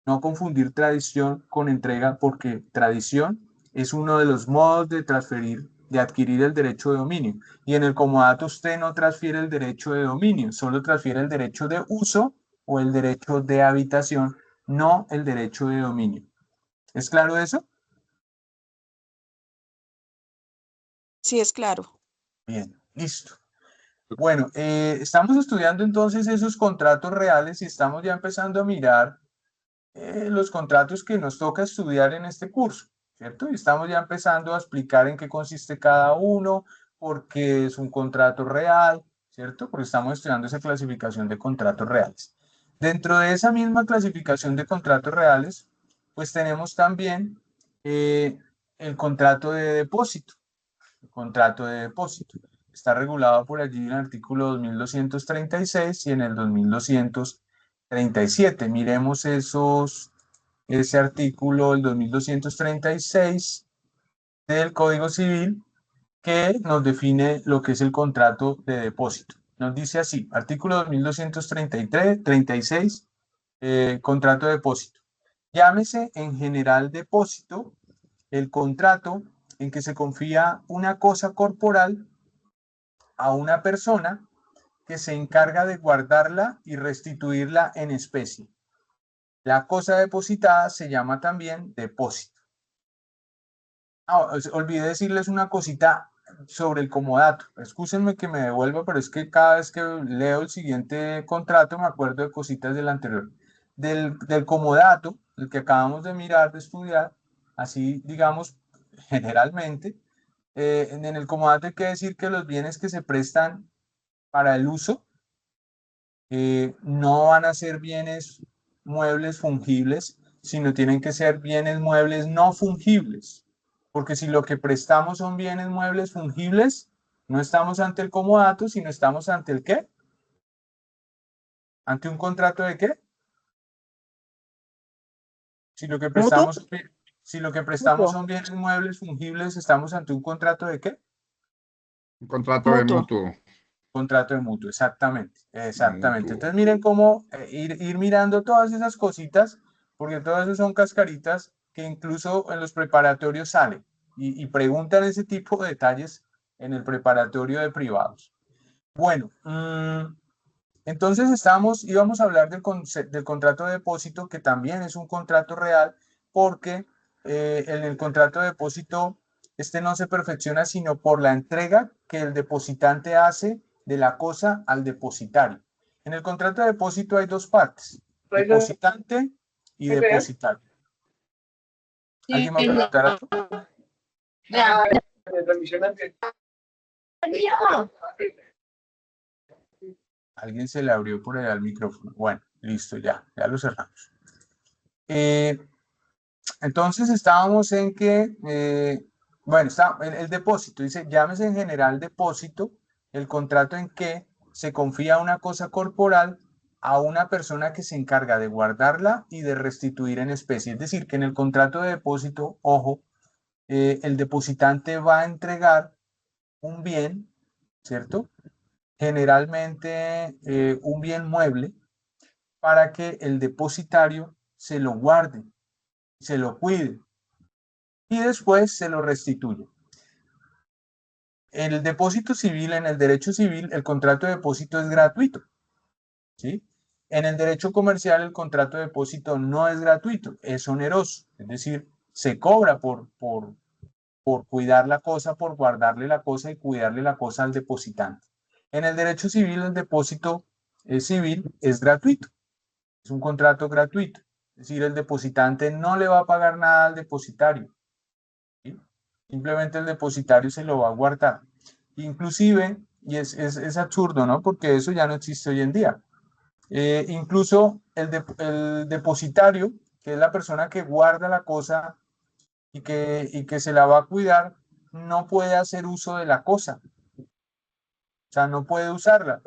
No confundir tradición con entrega porque tradición es uno de los modos de transferir, de adquirir el derecho de dominio. Y en el comodato usted no transfiere el derecho de dominio, solo transfiere el derecho de uso o el derecho de habitación, no el derecho de dominio. ¿Es claro eso? Sí, es claro. Bien, listo. Bueno, estamos estudiando entonces esos contratos reales y estamos ya empezando a mirar los contratos que nos toca estudiar en este curso, ¿cierto? Y estamos ya empezando a explicar en qué consiste cada uno, por qué es un contrato real, ¿cierto? Porque estamos estudiando esa clasificación de contratos reales. Dentro de esa misma clasificación de contratos reales, pues tenemos también el contrato de depósito. El contrato de depósito está regulado por allí en el artículo 2236 y en el 2237. Miremos ese artículo, el 2236 del Código Civil, que nos define lo que es el contrato de depósito. Nos dice así, artículo 2236, contrato de depósito. Llámese en general depósito el contrato en que se confía una cosa corporal a una persona que se encarga de guardarla y restituirla en especie. La cosa depositada se llama también depósito. Olvidé decirles una cosita sobre el comodato. Excúsenme que me devuelva, pero es que cada vez que leo el siguiente contrato me acuerdo de cositas del anterior. Del comodato, el que acabamos de mirar, de estudiar, así digamos generalmente, en el comodato hay que decir que los bienes que se prestan para el uso no van a ser bienes muebles fungibles, sino tienen que ser bienes muebles no fungibles. Porque si lo que prestamos son bienes muebles fungibles, no estamos ante el comodato, sino estamos ante el ¿qué? ¿Ante un contrato de qué? Si lo que prestamos, si lo que prestamos son bienes muebles fungibles, estamos ante un contrato de qué? Un contrato de mutuo. Contrato de mutuo, exactamente, exactamente. Mutuo. Entonces miren cómo ir mirando todas esas cositas, porque todas esas son cascaritas que incluso en los preparatorios salen y preguntan ese tipo de detalles en el preparatorio de privados. Bueno, entonces íbamos a hablar del contrato de depósito, que también es un contrato real, porque en el contrato de depósito este no se perfecciona sino por la entrega que el depositante hace de la cosa al depositario. En el contrato de depósito hay dos partes, depositante y depositario. ¿Alguien va a preguntar algo? Alguien se le abrió por allá el micrófono. Bueno, listo, ya lo cerramos. Entonces estábamos en que, bueno, está el depósito, dice, llámese en general depósito, el contrato en que se confía una cosa corporal a una persona que se encarga de guardarla y de restituir en especie. Es decir, que en el contrato de depósito, ojo, el depositante va a entregar un bien, ¿cierto? Generalmente un bien mueble para que el depositario se lo guarde, se lo cuide y después se lo restituye. En el depósito civil, en el derecho civil, el contrato de depósito es gratuito, ¿sí? En el derecho comercial, el contrato de depósito no es gratuito, es oneroso, es decir, se cobra por cuidar la cosa, por guardarle la cosa y cuidarle la cosa al depositante. En el derecho civil, el depósito civil es gratuito, es un contrato gratuito, es decir, el depositante no le va a pagar nada al depositario, ¿sí? Simplemente el depositario se lo va a guardar. Inclusive, y es absurdo, ¿no? Porque eso ya no existe hoy en día. Incluso el depositario, que es la persona que guarda la cosa y que se la va a cuidar, no puede hacer uso de la cosa. O sea, no puede usarla.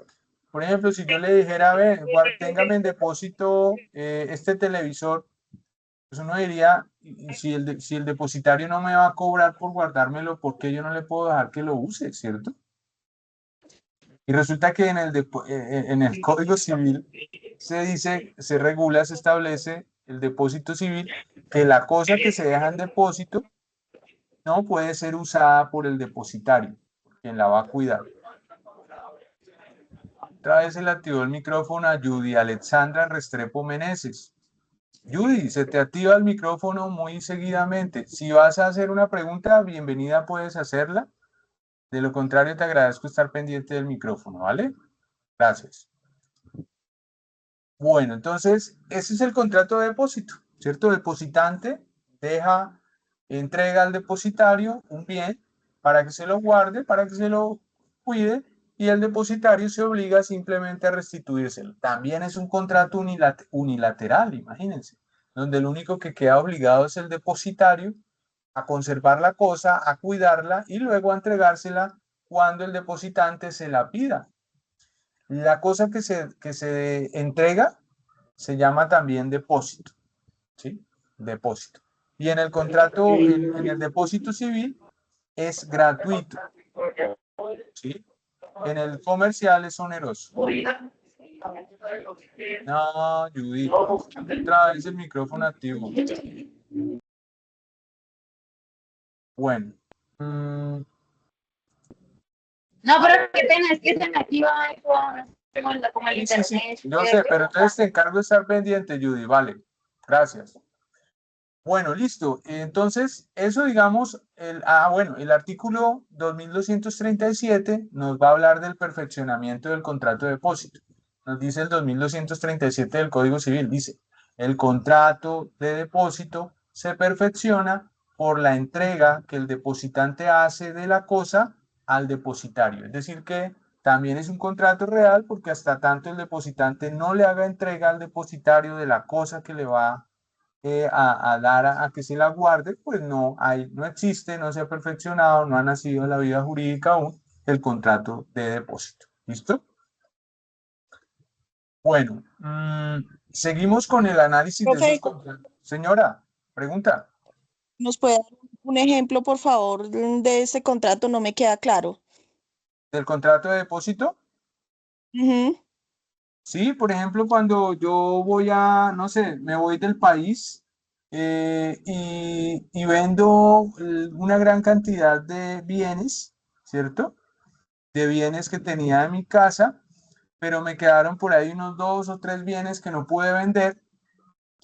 Por ejemplo, si yo le dijera, a ver, téngame en depósito este televisor, pues uno diría, si el depositario no me va a cobrar por guardármelo, ¿por qué yo no le puedo dejar que lo use, cierto? Y resulta que en el Código Civil se dice, se regula, se establece el depósito civil, que la cosa que se deja en depósito no puede ser usada por el depositario, quien la va a cuidar. Otra vez se le activó el micrófono a Judy Alexandra Restrepo Meneses. Judy, se te activa el micrófono muy seguidamente. Si vas a hacer una pregunta, bienvenida, puedes hacerla. De lo contrario, te agradezco estar pendiente del micrófono, ¿vale? Gracias. Bueno, entonces, ese es el contrato de depósito, ¿cierto? El depositante entrega al depositario un bien para que se lo guarde, para que se lo cuide, y el depositario se obliga simplemente a restituírselo. También es un contrato unilateral, imagínense, donde el único que queda obligado es el depositario a conservar la cosa, a cuidarla y luego a entregársela cuando el depositante se la pida. La cosa que se entrega se llama también depósito, ¿sí? Depósito. Y en el contrato, en el depósito civil es gratuito, ¿sí? En el comercial es oneroso. No, Judy, otra vez el micrófono activo. Bueno. No, pero qué pena, es que se me activa como el Sí, sí, internet. yo sé, pero entonces te encargo de estar pendiente, Judy, vale. Gracias. Bueno, listo. Entonces, eso digamos, bueno, el artículo 2237 nos va a hablar del perfeccionamiento del contrato de depósito. Nos dice el 2237 del Código Civil, dice, el contrato de depósito se perfecciona por la entrega que el depositante hace de la cosa al depositario. Es decir, que también es un contrato real porque hasta tanto el depositante no le haga entrega al depositario de la cosa que le va a dar a que se la guarde, pues no existe, no se ha perfeccionado, no ha nacido en la vida jurídica aún el contrato de depósito. ¿Listo? Bueno, seguimos con el análisis de esos Profe, contratos. Señora, pregunta. ¿nos puede dar un ejemplo, por favor, de ese contrato? No me queda claro. ¿Del contrato de depósito? Ujú. Sí, por ejemplo, cuando yo voy no sé, me voy del país y vendo una gran cantidad de bienes, ¿cierto? De bienes que tenía en mi casa, pero me quedaron por ahí unos 2 o 3 bienes que no pude vender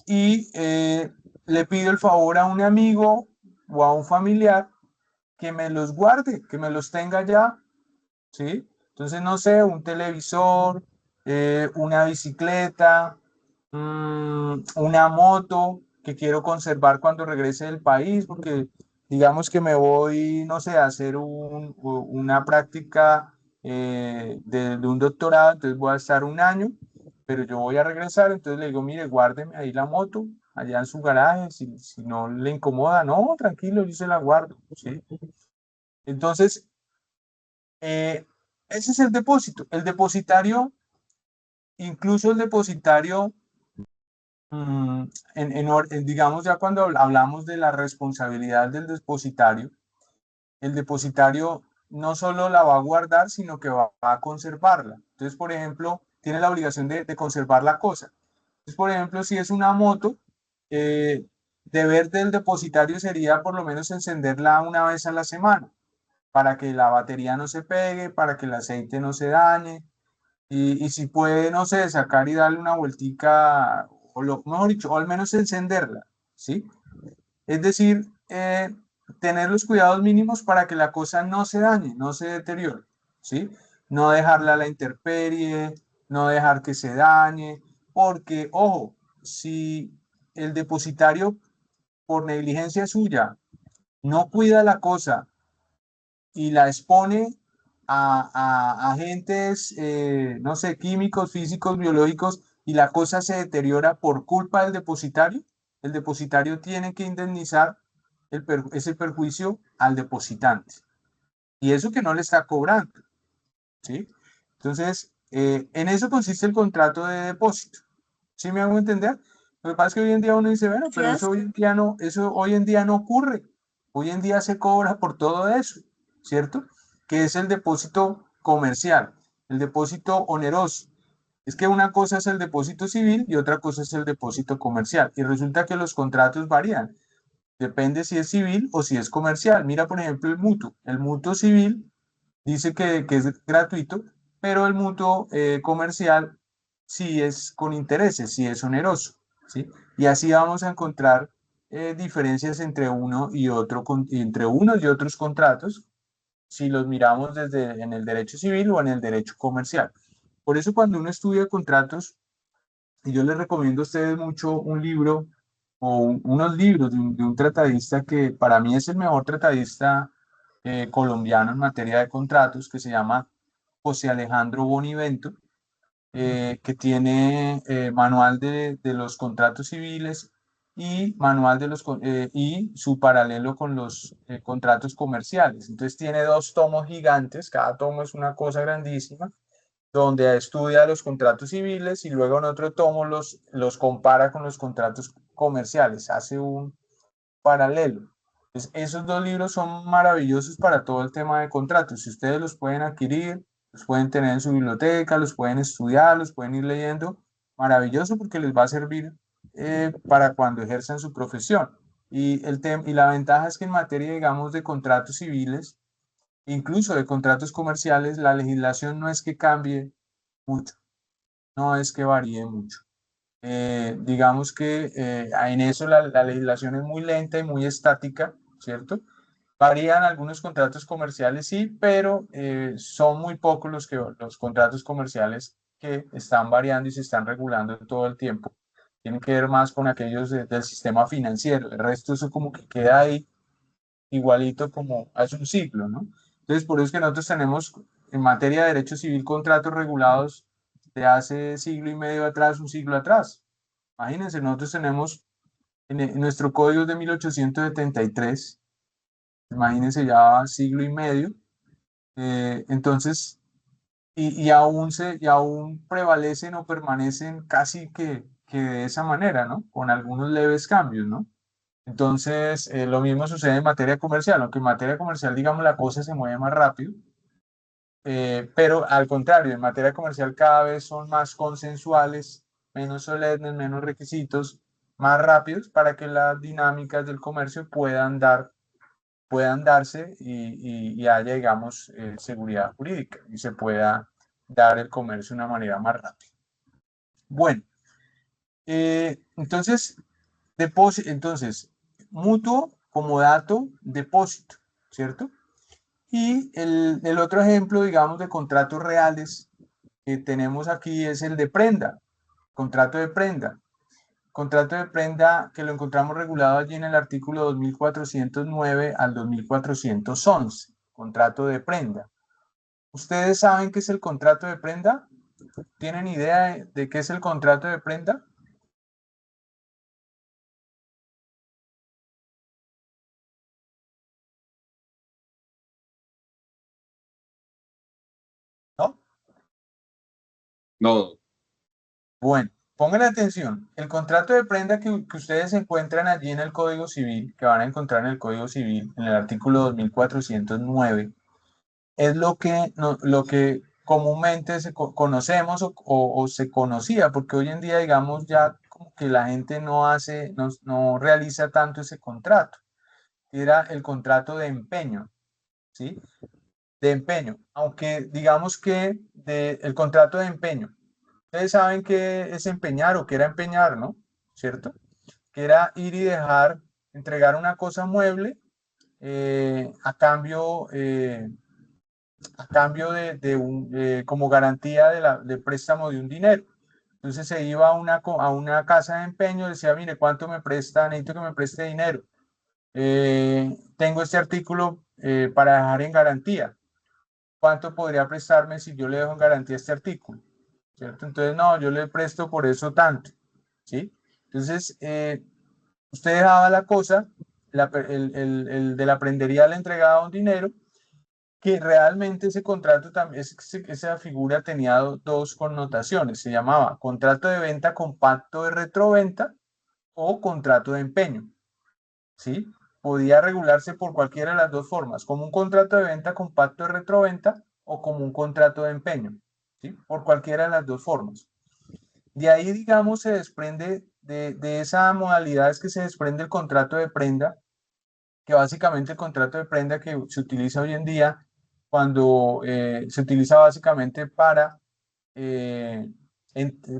y le pido el favor a un amigo o a un familiar que me los guarde, que me los tenga ya, ¿sí? Entonces, no sé, un televisor, una bicicleta, una moto que quiero conservar cuando regrese del país, porque digamos que me voy, no sé, a hacer una práctica de un doctorado, entonces voy a estar un año, pero yo voy a regresar, entonces le digo, mire, guárdeme ahí la moto, allá en su garaje, si no le incomoda, no, tranquilo, yo se la guardo, ¿sí? Entonces, ese es el depósito. El depositario, incluso el depositario, mm, digamos ya cuando hablamos de la responsabilidad del depositario, el depositario no solo la va a guardar, sino que va a conservarla. Entonces, por ejemplo, tiene la obligación de conservar la cosa. Entonces, por ejemplo, si es una moto, deber del depositario sería por lo menos encenderla una vez a la semana para que la batería no se pegue, para que el aceite no se dañe, y si puede, no sé, sacar y darle una vueltica, mejor dicho, o al menos encenderla, ¿sí? Es decir, tener los cuidados mínimos para que la cosa no se dañe, no se deteriore, ¿sí? No dejarla a la intemperie, no dejar que se dañe, porque, ojo, si el depositario por negligencia suya no cuida la cosa y la expone a agentes, no sé, químicos, físicos, biológicos, y la cosa se deteriora por culpa del depositario, el depositario tiene que indemnizar ese perjuicio al depositante. Y eso que no le está cobrando, ¿sí? Entonces, en eso consiste el contrato de depósito. ¿Sí me hago entender? Lo que pasa es que hoy en día uno dice, bueno, pero Gracias. eso hoy en día no ocurre. Hoy en día se cobra por todo eso, ¿cierto? Que es el depósito comercial, el depósito oneroso. Es que una cosa es el depósito civil y otra cosa es el depósito comercial. Y resulta que los contratos varían. Depende si es civil o si es comercial. Mira, por ejemplo, el mutuo. El mutuo civil dice que es gratuito, pero el mutuo comercial sí es con intereses, sí es oneroso, ¿sí? Y así vamos a encontrar diferencias entre uno y otro, entre unos y otros contratos, si los miramos en el derecho civil o en el derecho comercial. Por eso cuando uno estudia contratos, Y yo les recomiendo a ustedes mucho un libro o unos libros de un tratadista que para mí es el mejor tratadista colombiano en materia de contratos, que se llama José Alejandro Bonivento, que tiene manual de los contratos civiles y manual de y su paralelo con los contratos comerciales. Entonces tiene 2 tomos gigantes, cada tomo es una cosa grandísima, donde estudia los contratos civiles y luego en otro tomo los compara con los contratos comerciales, hace un paralelo. Entonces, esos 2 libros son maravillosos para todo el tema de contratos. Si ustedes los pueden adquirir, los pueden tener en su biblioteca, los pueden estudiar, los pueden ir leyendo, maravilloso porque les va a servir para cuando ejerzan su profesión. Y la ventaja es que en materia, digamos, de contratos civiles, incluso de contratos comerciales, la legislación no es que cambie mucho, no es que varíe mucho. Digamos que en eso la legislación es muy lenta y muy estática, ¿cierto? Varían algunos contratos comerciales, sí, pero son muy pocos los contratos comerciales que están variando y se están regulando todo el tiempo. Tienen que ver más con aquellos del sistema financiero. El resto eso como que queda ahí igualito como hace un siglo, ¿no? Entonces, por eso es que nosotros tenemos en materia de derecho civil contratos regulados de hace siglo y medio atrás, un siglo atrás. Imagínense, nosotros tenemos en nuestro código de 1873, imagínense ya siglo y medio, entonces, y aún prevalecen o permanecen casi que de esa manera, ¿no? Con algunos leves cambios, ¿no? Entonces, lo mismo sucede en materia comercial, aunque en materia comercial, digamos, la cosa se mueve más rápido, pero al contrario, en materia comercial cada vez son más consensuales, menos solemnes, menos requisitos, más rápidos para que las dinámicas del comercio puedan darse y haya, digamos, seguridad jurídica y se pueda dar el comercio de una manera más rápida. Bueno, entonces, mutuo como dato, depósito, ¿cierto? Y el otro ejemplo, digamos, de contratos reales que tenemos aquí es el de prenda, contrato de prenda. Contrato de prenda que lo encontramos regulado allí en el artículo 2409 al 2411, contrato de prenda. ¿Ustedes saben qué es el contrato de prenda? ¿Tienen idea de qué es el contrato de prenda? ¿No? No, Bueno, pongan atención. El contrato de prenda que ustedes encuentran allí en el Código Civil, que van a encontrar en el Código Civil, en el artículo 2409, es lo que comúnmente conocemos o se conocía, porque hoy en día, digamos, ya como que la gente no realiza tanto ese contrato. Era el contrato de empeño, ¿sí? De empeño, aunque digamos que el contrato de empeño, ustedes saben que es empeñar o que era empeñar, ¿no? ¿Cierto? Que era ir y dejar, entregar una cosa mueble a cambio como garantía de préstamo de un dinero. Entonces se iba a una casa de empeño, decía, mire, ¿cuánto me presta? Necesito que me preste dinero. Tengo este artículo para dejar en garantía. ¿Cuánto podría prestarme si yo le dejo en garantía este artículo? ¿Cierto? Entonces, no, yo le presto por eso tanto. ¿Sí? Entonces, usted dejaba la cosa, el de la prendería le entregaba un dinero que realmente ese contrato también, esa figura tenía 2 connotaciones. Se llamaba contrato de venta con pacto de retroventa o contrato de empeño. ¿Sí? Podía regularse por cualquiera de las 2 formas, como un contrato de venta con pacto de retroventa o como un contrato de empeño. ¿Sí? Por cualquiera de las 2 formas. De ahí, digamos, se desprende de esa modalidad es que se desprende el contrato de prenda, que básicamente el contrato de prenda que se utiliza hoy en día cuando se utiliza básicamente para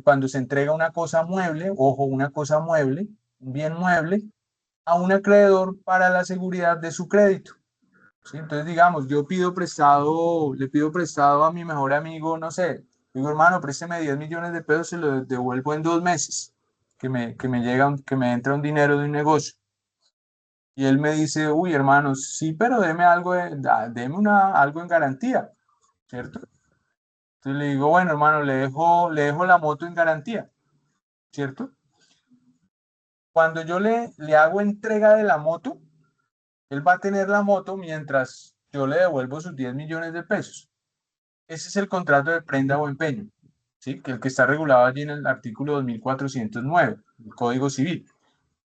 cuando se entrega una cosa mueble, ojo, una cosa mueble, un bien mueble, a un acreedor para la seguridad de su crédito. ¿Sí? Entonces, digamos, le pido prestado a mi mejor amigo, no sé, Digo, hermano, présteme 10 millones de pesos, se lo devuelvo en 2 meses, que me entra un dinero de un negocio. Y él me dice, uy, hermano, sí, pero deme algo, deme algo en garantía, ¿cierto? Entonces le digo, bueno, hermano, le dejo la moto en garantía, ¿cierto? Cuando yo le hago entrega de la moto, él va a tener la moto mientras yo le devuelvo sus 10 millones de pesos. Ese es el contrato de prenda o empeño, ¿sí? Que el que está regulado allí en el artículo 2409 del Código Civil.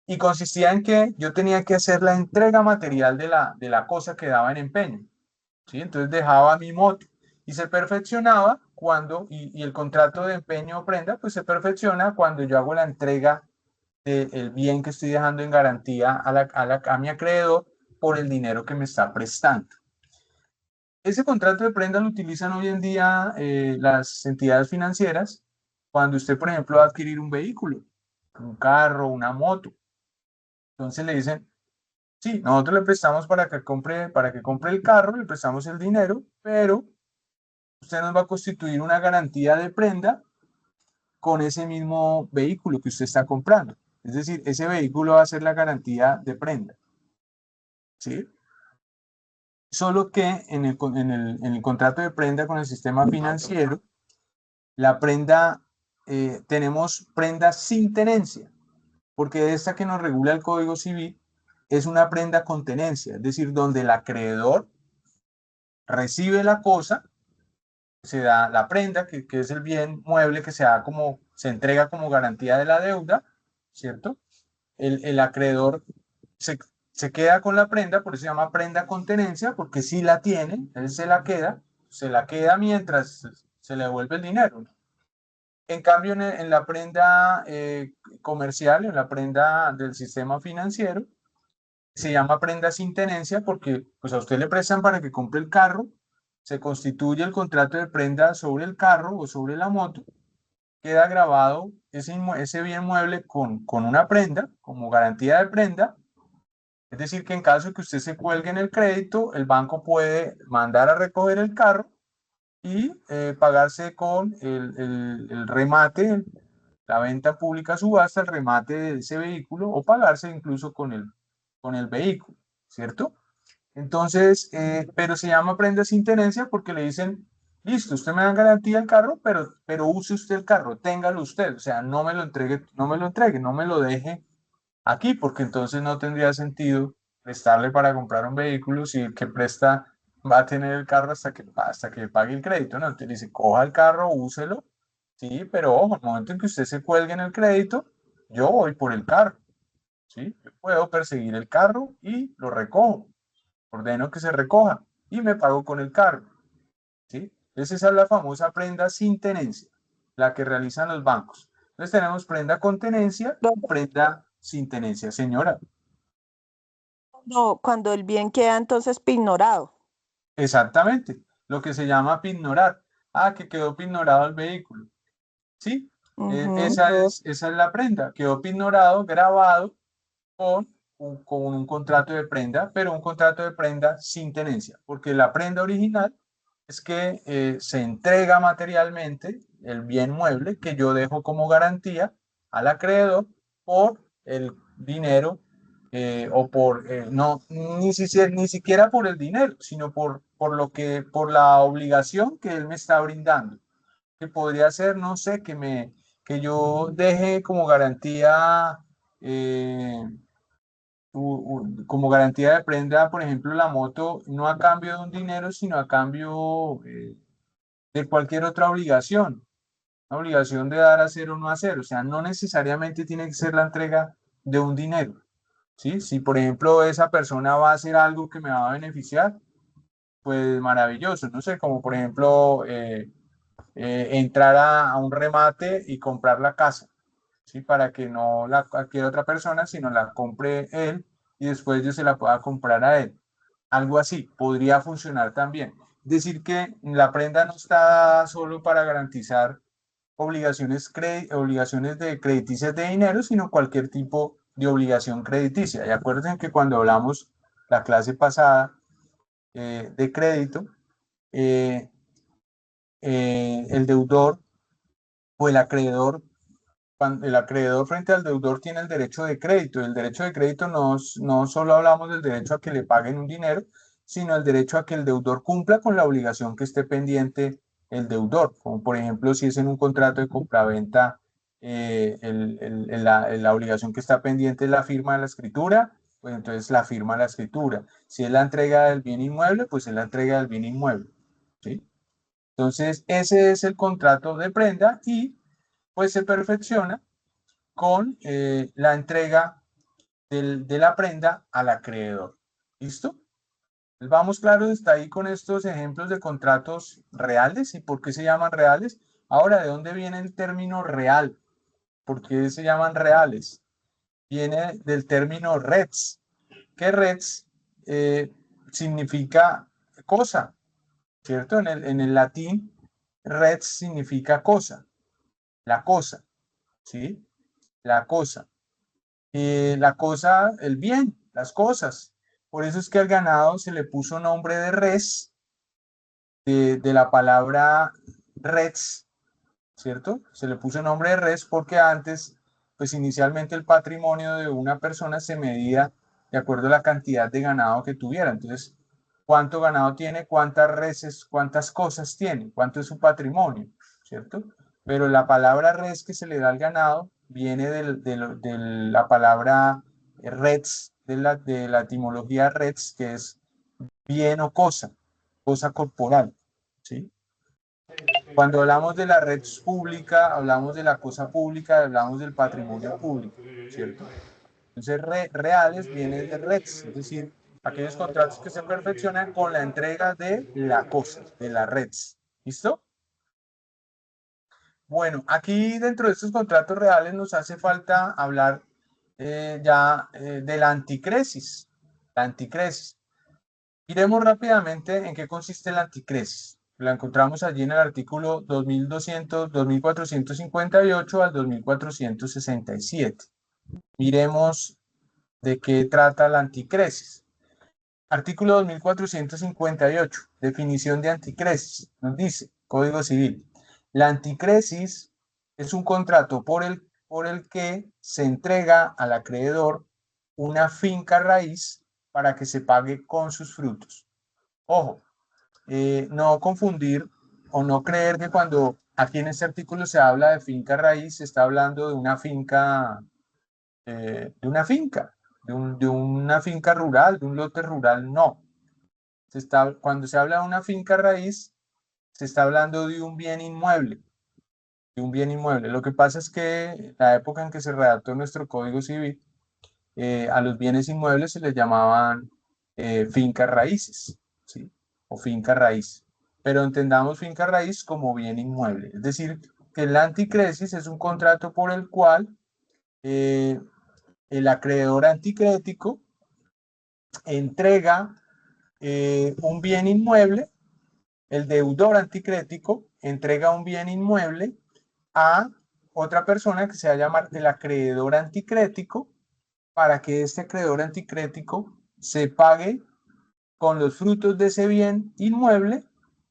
Y consistía en que yo tenía que hacer la entrega material de la cosa que daba en empeño, ¿sí? Entonces dejaba mi moto y se perfeccionaba cuando, y el contrato de empeño o prenda, pues se perfecciona cuando yo hago la entrega del bien que estoy dejando en garantía a mi acreedor por el dinero que me está prestando. Ese contrato de prenda lo utilizan hoy en día las entidades financieras cuando usted, por ejemplo, va a adquirir un vehículo, un carro, una moto. Entonces le dicen, sí, nosotros le prestamos para que compre el carro, le prestamos el dinero, pero usted nos va a constituir una garantía de prenda con ese mismo vehículo que usted está comprando. Es decir, ese vehículo va a ser la garantía de prenda. ¿Sí? Solo que en el contrato de prenda con el sistema financiero, la prenda, tenemos prenda sin tenencia, porque esta que nos regula el Código Civil es una prenda con tenencia, es decir, donde el acreedor recibe la cosa, se da la prenda, que es el bien mueble que se entrega como garantía de la deuda, ¿cierto? El acreedor se queda con la prenda, por eso se llama prenda con tenencia, porque si la tiene, él se la queda mientras se le devuelve el dinero, ¿no? En cambio, en la prenda comercial, en la prenda del sistema financiero, se llama prenda sin tenencia porque pues, a usted le prestan para que compre el carro, se constituye el contrato de prenda sobre el carro o sobre la moto, queda grabado ese bien mueble con una prenda, como garantía de prenda. Es decir, que en caso de que usted se cuelgue en el crédito, el banco puede mandar a recoger el carro y pagarse con el remate, la venta pública subasta, el remate de ese vehículo o pagarse incluso con el vehículo, ¿cierto? Entonces, pero se llama prenda sin tenencia porque le dicen, listo, usted me da garantía el carro, pero use usted el carro, téngalo usted, o sea, no me lo entregue, no me lo deje aquí, porque entonces no tendría sentido prestarle para comprar un vehículo si el que presta va a tener el carro hasta que pague el crédito, ¿no? Entonces dice, coja el carro, úselo, sí, pero ojo, el momento en que usted se cuelgue en el crédito, yo voy por el carro, ¿sí? Yo puedo perseguir el carro y lo recojo, ordeno que se recoja y me pago con el carro, ¿sí? Entonces esa es la famosa prenda sin tenencia, la que realizan los bancos. Entonces tenemos prenda con tenencia, prenda sin tenencia, señora. Cuando el bien queda entonces pignorado. Exactamente, lo que se llama pignorar. Ah, que quedó pignorado el vehículo. ¿Sí? Ujú. Esa es la prenda. Quedó pignorado, grabado con un contrato de prenda, pero un contrato de prenda sin tenencia, porque la prenda original es que se entrega materialmente el bien mueble que yo dejo como garantía al acreedor por el dinero o por, no, ni siquiera por el dinero, sino por la obligación que él me está brindando, que podría ser, no sé, que yo deje como garantía, eh, como garantía de prenda, por ejemplo, la moto, no a cambio de un dinero, sino a cambio de cualquier otra obligación, una obligación de dar a hacer o no hacer, o sea, no necesariamente tiene que ser la entrega de un dinero, ¿sí? Si, por ejemplo, esa persona va a hacer algo que me va a beneficiar, pues maravilloso, no sé, como por ejemplo, entrar a un remate y comprar la casa, ¿sí? Para que no la cualquier otra persona, sino la compre él y después yo se la pueda comprar a él. Algo así podría funcionar también. Decir que la prenda no está dada solo para garantizar obligaciones de crediticias de dinero, sino cualquier tipo de obligación crediticia. Y acuérdense que cuando hablamos la clase pasada de crédito, eh, el deudor o el acreedor frente al deudor tiene el derecho de crédito. El derecho de crédito no solo hablamos del derecho a que le paguen un dinero, sino el derecho a que el deudor cumpla con la obligación que esté pendiente el deudor. Como por ejemplo, si es en un contrato de compraventa, la obligación que está pendiente es la firma de la escritura, pues entonces la firma de la escritura. Si es la entrega del bien inmueble, pues es la entrega del bien inmueble, ¿sí? Entonces, ese es el contrato de prenda y pues se perfecciona con la entrega de la prenda al acreedor. ¿Listo? Vamos claros, está ahí con estos ejemplos de contratos reales y por qué se llaman reales. Ahora, ¿de dónde viene el término real? ¿Por qué se llaman reales? Viene del término res, que res significa cosa, ¿cierto? En el latín, res significa cosa, la cosa, ¿sí? La cosa. La cosa, el bien, las cosas. Por eso es que al ganado se le puso nombre de res, de la palabra res, ¿cierto? Se le puso nombre de res porque antes, pues inicialmente el patrimonio de una persona se medía de acuerdo a la cantidad de ganado que tuviera. Entonces, ¿cuánto ganado tiene? ¿Cuántas reses? ¿Cuántas cosas tiene? ¿Cuánto es su patrimonio? ¿Cierto? Pero la palabra res que se le da al ganado viene de la palabra res, de la etimología res, que es bien o cosa corporal, ¿sí? Cuando hablamos de la red pública, hablamos de la cosa pública, hablamos del patrimonio público, ¿cierto? Entonces, reales viene de reds, es decir, aquellos contratos que se perfeccionan con la entrega de la cosa, de la reds. ¿Listo? Bueno, aquí dentro de estos contratos reales nos hace falta hablar de la anticresis. La anticresis. Iremos rápidamente en qué consiste la anticresis. La encontramos allí en el artículo 2458 al 2467. Miremos de qué trata la anticresis. Artículo 2458, definición de anticresis. Nos dice, Código Civil, la anticresis es un contrato por el que se entrega al acreedor una finca raíz para que se pague con sus frutos. Ojo, no confundir o no creer que cuando aquí en este artículo se habla de finca raíz, se está hablando de una finca, de una finca rural, de un lote rural, no. Cuando se habla de una finca raíz, se está hablando de un bien inmueble, Lo que pasa es que la época en que se redactó nuestro Código Civil, a los bienes inmuebles se les llamaban fincas raíces, ¿sí? O finca raíz. Pero entendamos finca raíz como bien inmueble. Es decir, que la anticresis es un contrato por el cual el acreedor anticrético entrega un bien inmueble, el deudor anticrético entrega un bien inmueble a otra persona que se va a llamar el acreedor anticrético para que este acreedor anticrético se pague con los frutos de ese bien inmueble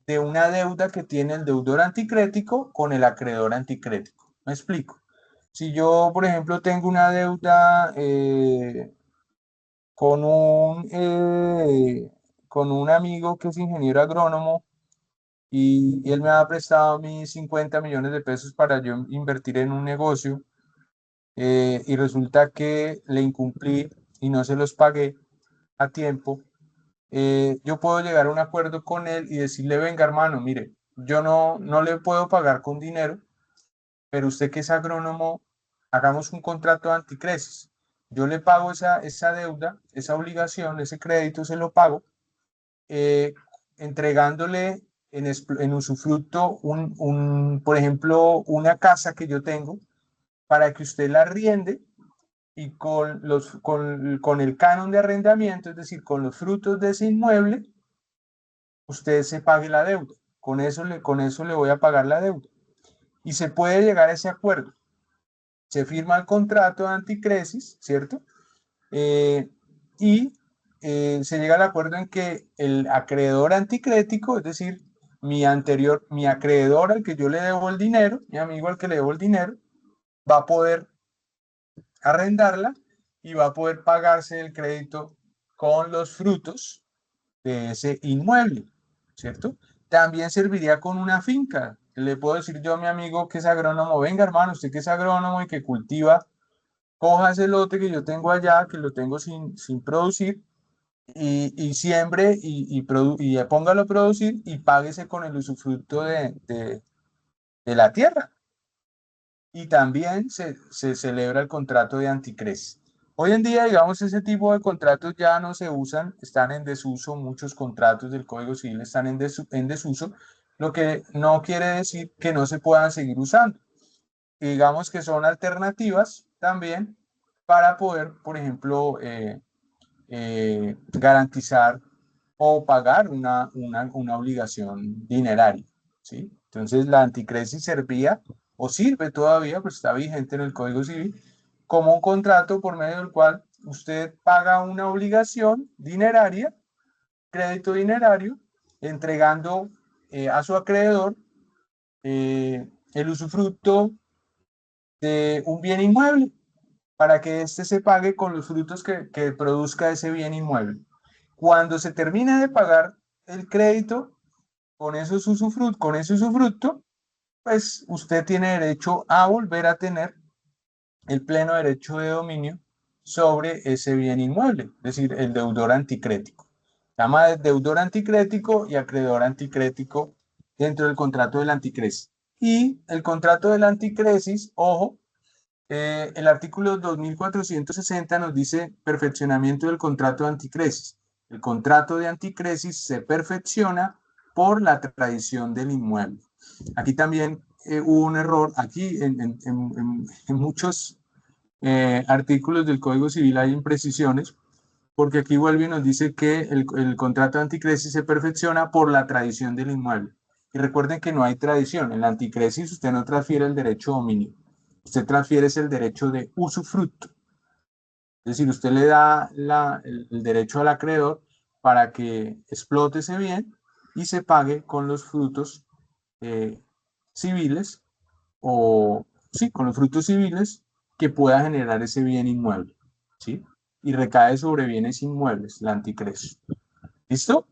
de una deuda que tiene el deudor anticrético con el acreedor anticrético. ¿Me explico? Si yo, por ejemplo, tengo una deuda con un amigo que es ingeniero agrónomo y él me ha prestado a mí 50 millones de pesos para yo invertir en un negocio y resulta que le incumplí y no se los pagué a tiempo, yo puedo llegar a un acuerdo con él y decirle, venga hermano, mire, yo no le puedo pagar con dinero, pero usted que es agrónomo, hagamos un contrato de anticresis. Yo le pago esa deuda, esa obligación, ese crédito, se lo pago, entregándole en usufructo, por ejemplo, una casa que yo tengo, para que usted la arriende y con el canon de arrendamiento, es decir, con los frutos de ese inmueble, usted se pague la deuda. Con eso le voy a pagar la deuda. Y se puede llegar a ese acuerdo. Se firma el contrato de anticresis, ¿cierto? Y se llega al acuerdo en que el acreedor anticrético, es decir, mi acreedor al que yo le debo el dinero, mi amigo al que le debo el dinero, va a poder arrendarla y va a poder pagarse el crédito con los frutos de ese inmueble, ¿cierto? También serviría con una finca. Le puedo decir yo a mi amigo que es agrónomo, venga hermano, usted que es agrónomo y que cultiva, coja ese lote que yo tengo allá, que lo tengo sin producir, y siembre y póngalo a producir y páguese con el usufructo de la tierra. Y también se celebra el contrato de anticresis. Hoy en día, digamos, ese tipo de contratos ya no se usan, están en desuso, muchos contratos del Código Civil están en desuso, lo que no quiere decir que no se puedan seguir usando. Y digamos que son alternativas también para poder, por ejemplo, garantizar o pagar una obligación dineraria, ¿sí? Entonces, la anticresis servía o sirve todavía, pues está vigente en el Código Civil, como un contrato por medio del cual usted paga una obligación dineraria, crédito dinerario, entregando a su acreedor el usufructo de un bien inmueble para que éste se pague con los frutos que produzca ese bien inmueble. Cuando se termine de pagar el crédito con ese usufructo, pues usted tiene derecho a volver a tener el pleno derecho de dominio sobre ese bien inmueble, es decir, el deudor anticrético. Se llama deudor anticrético y acreedor anticrético dentro del contrato del anticresis. Y el contrato del anticresis, ojo, el artículo 2460 nos dice perfeccionamiento del contrato de anticresis. El contrato de anticresis se perfecciona por la tradición del inmueble. Aquí también hubo un error. Aquí en muchos artículos del Código Civil hay imprecisiones, porque aquí vuelve y nos dice que el contrato de anticresis se perfecciona por la tradición del inmueble. Y recuerden que no hay tradición. En la anticresis usted no transfiere el derecho de dominio. Usted transfiere el derecho de usufructo. Es decir, usted le da el derecho al acreedor para que explote ese bien y se pague con los frutos civiles o, sí, con los frutos civiles que pueda generar ese bien inmueble, ¿sí? Y recae sobre bienes inmuebles, la anticresis. ¿Listo?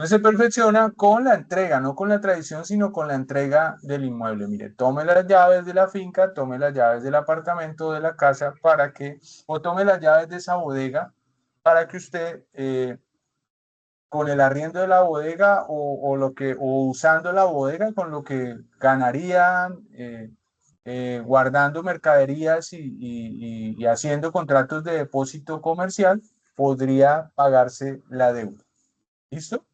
Entonces se perfecciona con la entrega, no con la tradición, sino con la entrega del inmueble. Mire, tome las llaves de la finca, tome las llaves del apartamento, de la casa, para que, o tome las llaves de esa bodega, para que usted, con el arriendo de la bodega o usando la bodega, con lo que ganaría, guardando mercaderías y haciendo contratos de depósito comercial, podría pagarse la deuda. ¿Listo?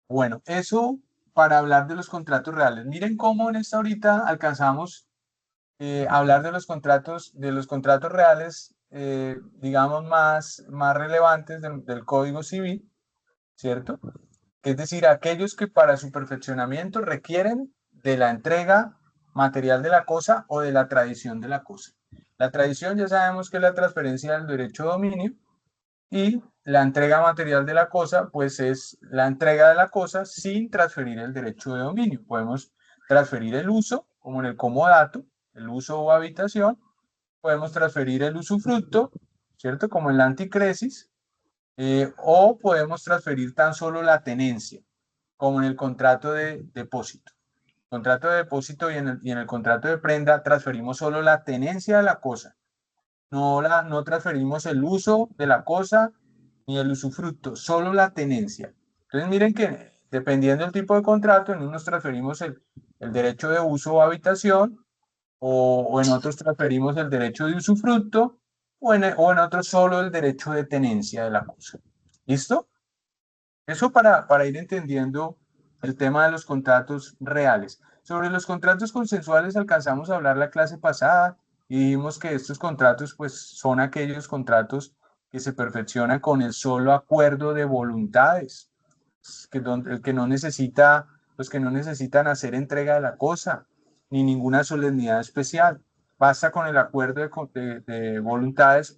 Bueno, eso para hablar de los contratos reales. Miren cómo en esta ahorita alcanzamos a hablar de los contratos reales, digamos, más relevantes del Código Civil, ¿cierto? Es decir, aquellos que para su perfeccionamiento requieren de la entrega material de la cosa o de la tradición de la cosa. La tradición ya sabemos que es la transferencia del derecho de dominio, y la entrega material de la cosa, pues es la entrega de la cosa sin transferir el derecho de dominio. Podemos transferir el uso, como en el comodato, el uso o habitación. Podemos transferir el usufructo, ¿cierto? Como en la anticresis. O podemos transferir tan solo la tenencia, como en el contrato de depósito. Contrato de depósito y en el contrato de prenda transferimos solo la tenencia de la cosa. No transferimos el uso de la cosa ni el usufructo, solo la tenencia. Entonces miren que dependiendo del tipo de contrato, en unos transferimos el derecho de uso o habitación, o en otros transferimos el derecho de usufructo, o en otros solo el derecho de tenencia de la cosa. ¿Listo? Eso para ir entendiendo el tema de los contratos reales. Sobre los contratos consensuales alcanzamos a hablar la clase pasada y dijimos que estos contratos pues son aquellos contratos que se perfeccionan con el solo acuerdo de voluntades, que no necesita, los que no necesitan hacer entrega de la cosa ni ninguna solemnidad especial. Basta con el acuerdo de voluntades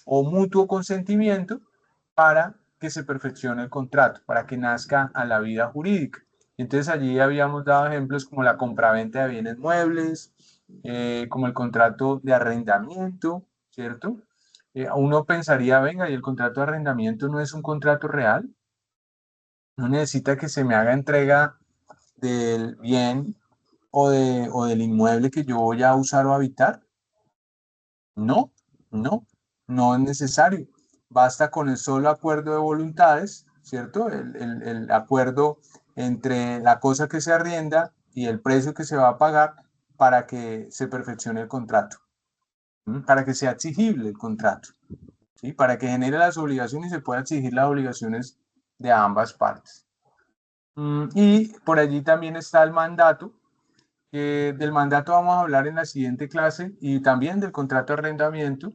o mutuo consentimiento para que se perfeccione el contrato, para que nazca a la vida jurídica. Entonces allí habíamos dado ejemplos como la compraventa de bienes muebles, como el contrato de arrendamiento, ¿cierto? Uno pensaría, venga, ¿y el contrato de arrendamiento no es un contrato real? ¿No necesita que se me haga entrega del bien o del inmueble que yo voy a usar o habitar? No, no es necesario. Basta con el solo acuerdo de voluntades, ¿cierto? El acuerdo entre la cosa que se arrienda y el precio que se va a pagar para que se perfeccione el contrato, para que sea exigible el contrato, ¿sí? Para que genere las obligaciones y se pueda exigir las obligaciones de ambas partes. Y por allí también está el mandato. Del mandato vamos a hablar en la siguiente clase y también del contrato de arrendamiento.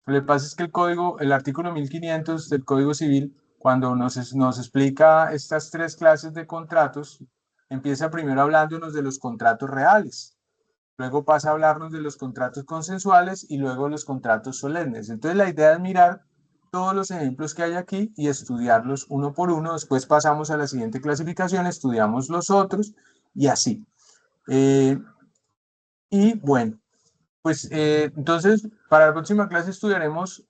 Lo que pasa es que el artículo 1500 del Código Civil, cuando nos explica estas tres clases de contratos, empieza primero hablándonos de los contratos reales, luego pasa a hablarnos de los contratos consensuales y luego los contratos solemnes. Entonces la idea es mirar todos los ejemplos que hay aquí y estudiarlos uno por uno. Después pasamos a la siguiente clasificación, estudiamos los otros y así. Y bueno, pues entonces para la próxima clase estudiaremos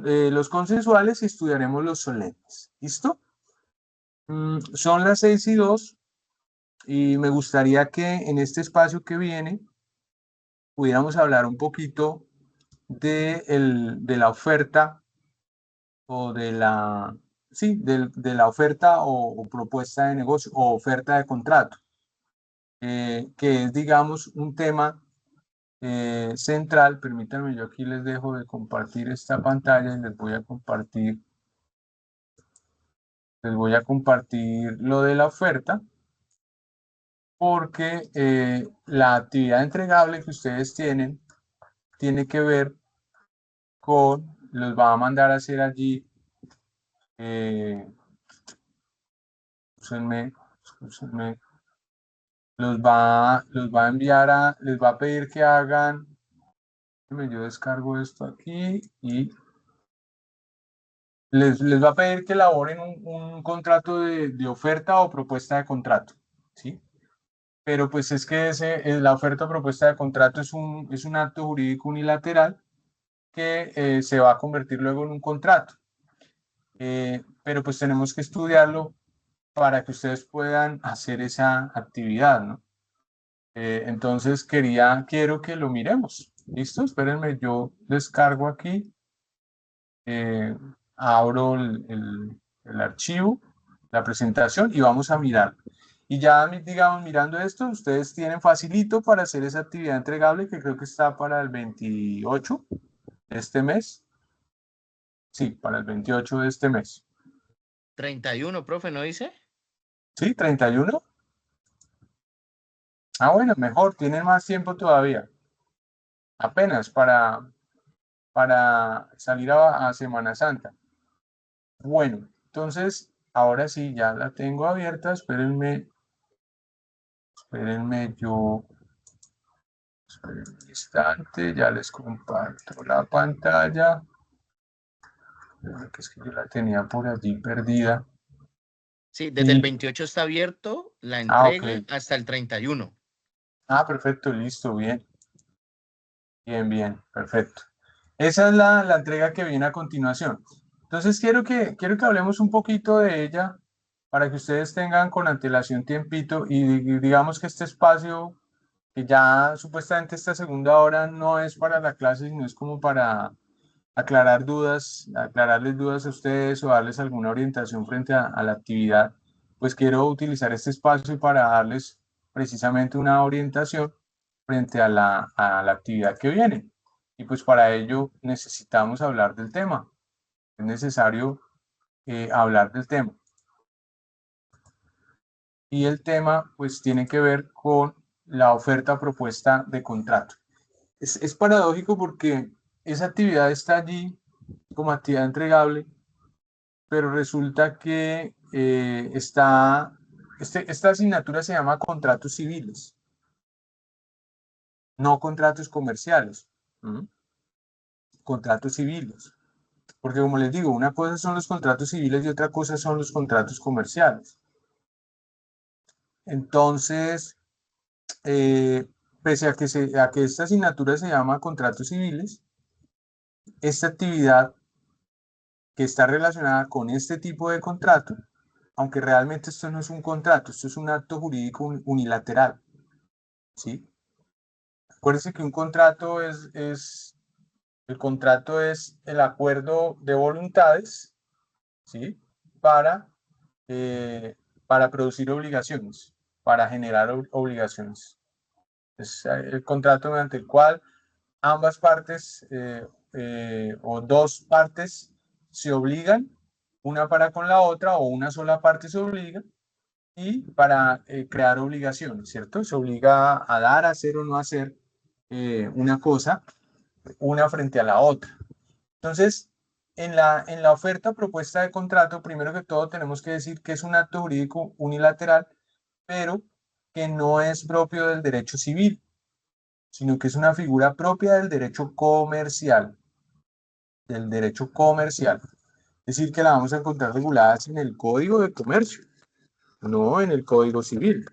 los consensuales y estudiaremos los solemnes. ¿Listo? Son las 6:02 y me gustaría que en este espacio que viene pudiéramos hablar un poquito de la oferta o de la oferta o propuesta de negocio o oferta de contrato, que es, digamos, un tema central. Permítanme, yo aquí les dejo de compartir esta pantalla y les voy a compartir lo de la oferta, porque la actividad entregable que ustedes tiene que ver con, los va a mandar a hacer allí, excúsenme, los va a enviar les va a pedir que hagan, yo descargo esto aquí y les va a pedir que elaboren un contrato de oferta o propuesta de contrato, ¿sí? Pero pues es que la oferta o propuesta de contrato es un acto jurídico unilateral que se va a convertir luego en un contrato. Pero pues tenemos que estudiarlo para que ustedes puedan hacer esa actividad, ¿no? Entonces quiero que lo miremos. ¿Listo? Espérenme, yo descargo aquí, abro el archivo, la presentación y vamos a mirar. Y ya, digamos, mirando esto, ustedes tienen facilito para hacer esa actividad entregable que creo que está para el 28 de este mes. Sí, para el 28 de este mes. 31, profe, ¿no dice? ¿Sí? ¿31? Ah, bueno, mejor, tienen más tiempo todavía. Apenas para salir a Semana Santa. Bueno, entonces, ahora sí, ya la tengo abierta. Espérenme, espérenme un instante, ya les comparto la pantalla. Que es que yo la tenía por allí perdida. Sí, desde el 28 está abierto la entrega ok. hasta el 31. Ah, perfecto, listo, bien. Bien, perfecto. Esa es la entrega que viene a continuación. Entonces quiero que hablemos un poquito de ella para que ustedes tengan con antelación tiempito y digamos que este espacio, que ya supuestamente esta segunda hora no es para la clase, sino es como para aclararles dudas a ustedes o darles alguna orientación frente a la actividad, pues quiero utilizar este espacio para darles precisamente una orientación frente a la actividad que viene. Y pues para ello necesitamos hablar del tema. Es necesario hablar del tema. Y el tema pues tiene que ver con la oferta propuesta de contrato. Es paradójico porque esa actividad está allí como actividad entregable, pero resulta que esta asignatura se llama contratos civiles, no contratos comerciales. Contratos civiles. Porque como les digo, una cosa son los contratos civiles y otra cosa son los contratos comerciales. Entonces, pese a que esta asignatura se llama contratos civiles, esta actividad que está relacionada con este tipo de contrato, aunque realmente esto no es un contrato, esto es un acto jurídico unilateral, ¿sí? Acuérdense que un contrato el contrato es el acuerdo de voluntades, ¿sí? Para producir obligaciones, para generar obligaciones. Es el contrato mediante el cual ambas partes o dos partes se obligan, una para con la otra o una sola parte se obliga y para crear obligaciones, ¿cierto? Se obliga a dar, a hacer o no hacer una cosa, una frente a la otra. Entonces, en la oferta propuesta de contrato, primero que todo tenemos que decir que es un acto jurídico unilateral, pero que no es propio del derecho civil, sino que es una figura propia del derecho comercial, del derecho comercial. Es decir, que la vamos a encontrar regulada en el Código de Comercio, no en el Código Civil.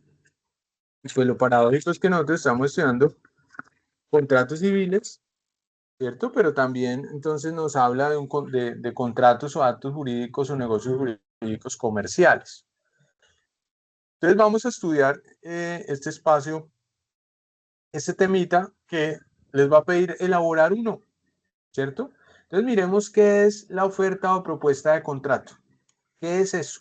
Y pues lo paradójico es que nosotros estamos estudiando contratos civiles, ¿cierto? Pero también entonces nos habla de contratos o actos jurídicos o negocios jurídicos comerciales. Entonces vamos a estudiar este espacio, este temita que les va a pedir elaborar uno, ¿cierto? Entonces miremos qué es la oferta o propuesta de contrato. ¿Qué es eso?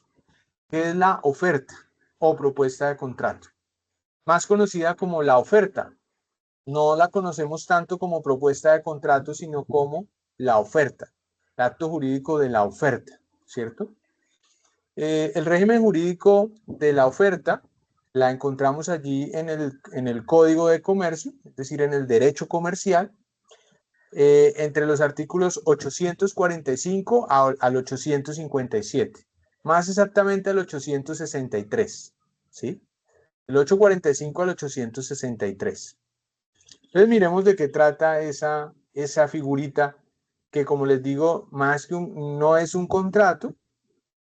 ¿Qué es la oferta o propuesta de contrato? Más conocida como la oferta. No la conocemos tanto como propuesta de contrato, sino como la oferta, el acto jurídico de la oferta, ¿cierto? El régimen jurídico de la oferta la encontramos allí en el Código de Comercio, es decir, en el derecho comercial, entre los artículos 845 al 857, más exactamente al 863, ¿sí? El 845 al 863. Entonces miremos de qué trata esa figurita que, como les digo, más que no es un contrato,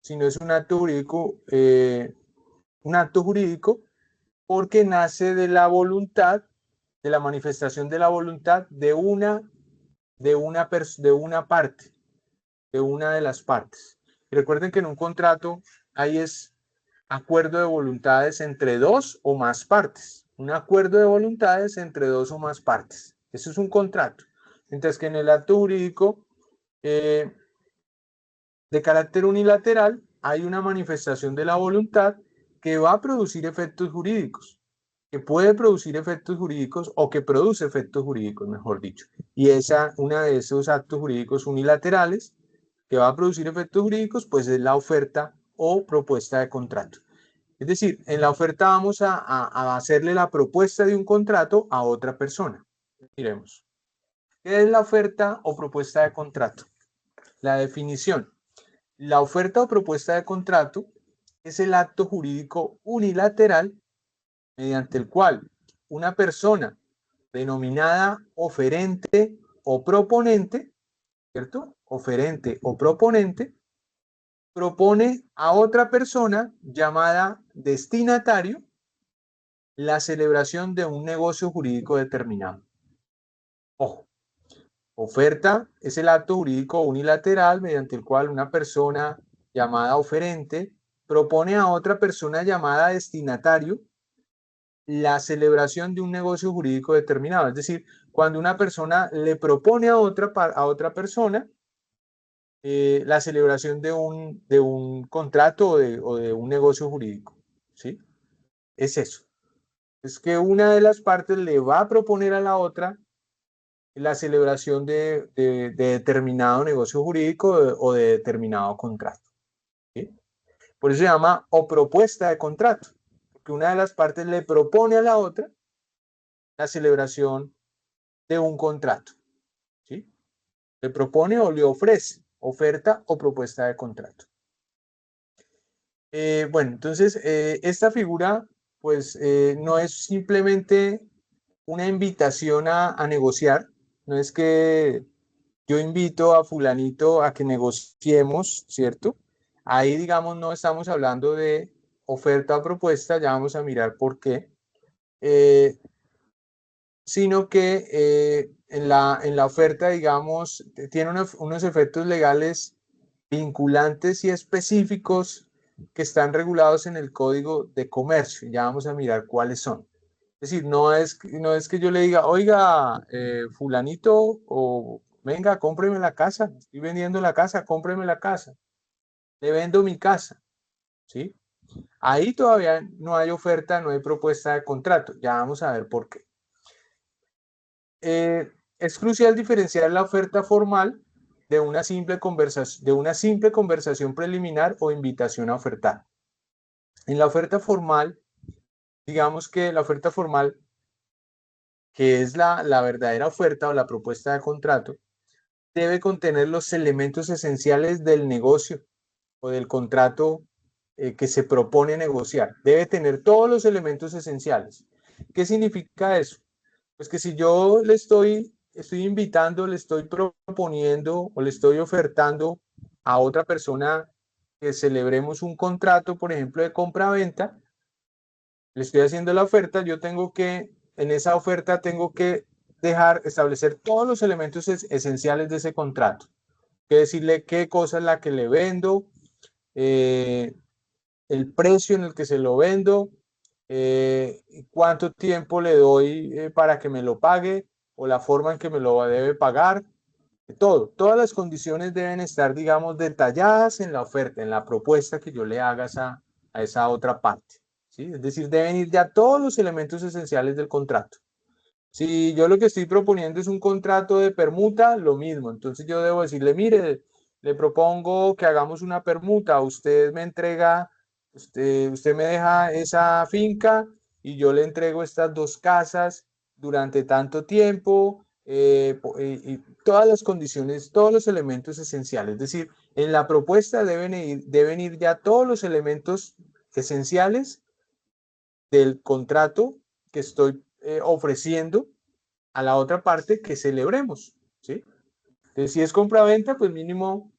sino es un acto jurídico porque nace de la voluntad, de la manifestación de la voluntad de una parte, de una de las partes. Y recuerden que en un contrato ahí es acuerdo de voluntades entre dos o más partes. Un acuerdo de voluntades entre dos o más partes. Eso es un contrato. Mientras que en el acto jurídico de carácter unilateral hay una manifestación de la voluntad que va a producir efectos jurídicos, que puede producir efectos jurídicos o que produce efectos jurídicos, mejor dicho. Y una de esos actos jurídicos unilaterales que va a producir efectos jurídicos, pues es la oferta o propuesta de contrato. Es decir, en la oferta vamos a hacerle la propuesta de un contrato a otra persona. Miremos. ¿Qué es la oferta o propuesta de contrato? La definición. La oferta o propuesta de contrato es el acto jurídico unilateral mediante el cual una persona denominada oferente o proponente, ¿cierto? Oferente o proponente, propone a otra persona llamada destinatario la celebración de un negocio jurídico determinado. Ojo, oferta es el acto jurídico unilateral mediante el cual una persona llamada oferente propone a otra persona llamada destinatario la celebración de un negocio jurídico determinado. Es decir, cuando una persona le propone a otra persona la celebración de un contrato o de un negocio jurídico. ¿Sí? Es eso. Es que una de las partes le va a proponer a la otra la celebración de determinado negocio jurídico o de determinado contrato. ¿Sí? Por eso se llama o propuesta de contrato, porque una de las partes le propone a la otra la celebración de un contrato. ¿Sí? Le propone o le ofrece, oferta o propuesta de contrato. Bueno, entonces esta figura pues no es simplemente una invitación a negociar, no es que yo invito a fulanito a que negociemos, ¿cierto? Ahí, digamos, no estamos hablando de oferta o propuesta, ya vamos a mirar por qué, sino que en la oferta, digamos, tiene unos efectos legales vinculantes y específicos que están regulados en el Código de Comercio. Ya vamos a mirar cuáles son. Es decir, no es que yo le diga, oiga, fulanito, o venga, cómpreme la casa, estoy vendiendo la casa, cómpreme la casa, le vendo mi casa, ¿sí? Ahí todavía no hay oferta, no hay propuesta de contrato. Ya vamos a ver por qué. Es crucial diferenciar la oferta formal de una simple conversación preliminar o invitación a ofertar. En la oferta formal, digamos que la oferta formal, que es la verdadera oferta o la propuesta de contrato, debe contener los elementos esenciales del negocio o del contrato que se propone negociar. Debe tener todos los elementos esenciales. ¿Qué significa eso? Pues que si yo estoy invitando, le estoy proponiendo o le estoy ofertando a otra persona que celebremos un contrato, por ejemplo, de compra-venta, le estoy haciendo la oferta, en esa oferta tengo que establecer todos los elementos esenciales de ese contrato. Que decirle qué cosa es la que le vendo, el precio en el que se lo vendo, cuánto tiempo le doy para que me lo pague o la forma en que me lo debe pagar. Todas las condiciones deben estar, digamos, detalladas en la oferta, en la propuesta que yo le haga a esa otra parte, ¿sí? Es decir, deben ir ya todos los elementos esenciales del contrato. Si yo lo que estoy proponiendo es un contrato de permuta, lo mismo. Entonces yo debo decirle, mire, le propongo que hagamos una permuta. Usted me entrega, usted me deja esa finca y yo le entrego estas dos casas durante tanto tiempo, y todas las condiciones, todos los elementos esenciales. Es decir, en la propuesta deben ir ya todos los elementos esenciales del contrato que estoy ofreciendo a la otra parte que celebremos, ¿sí? Entonces, si es compra-venta, pues mínimo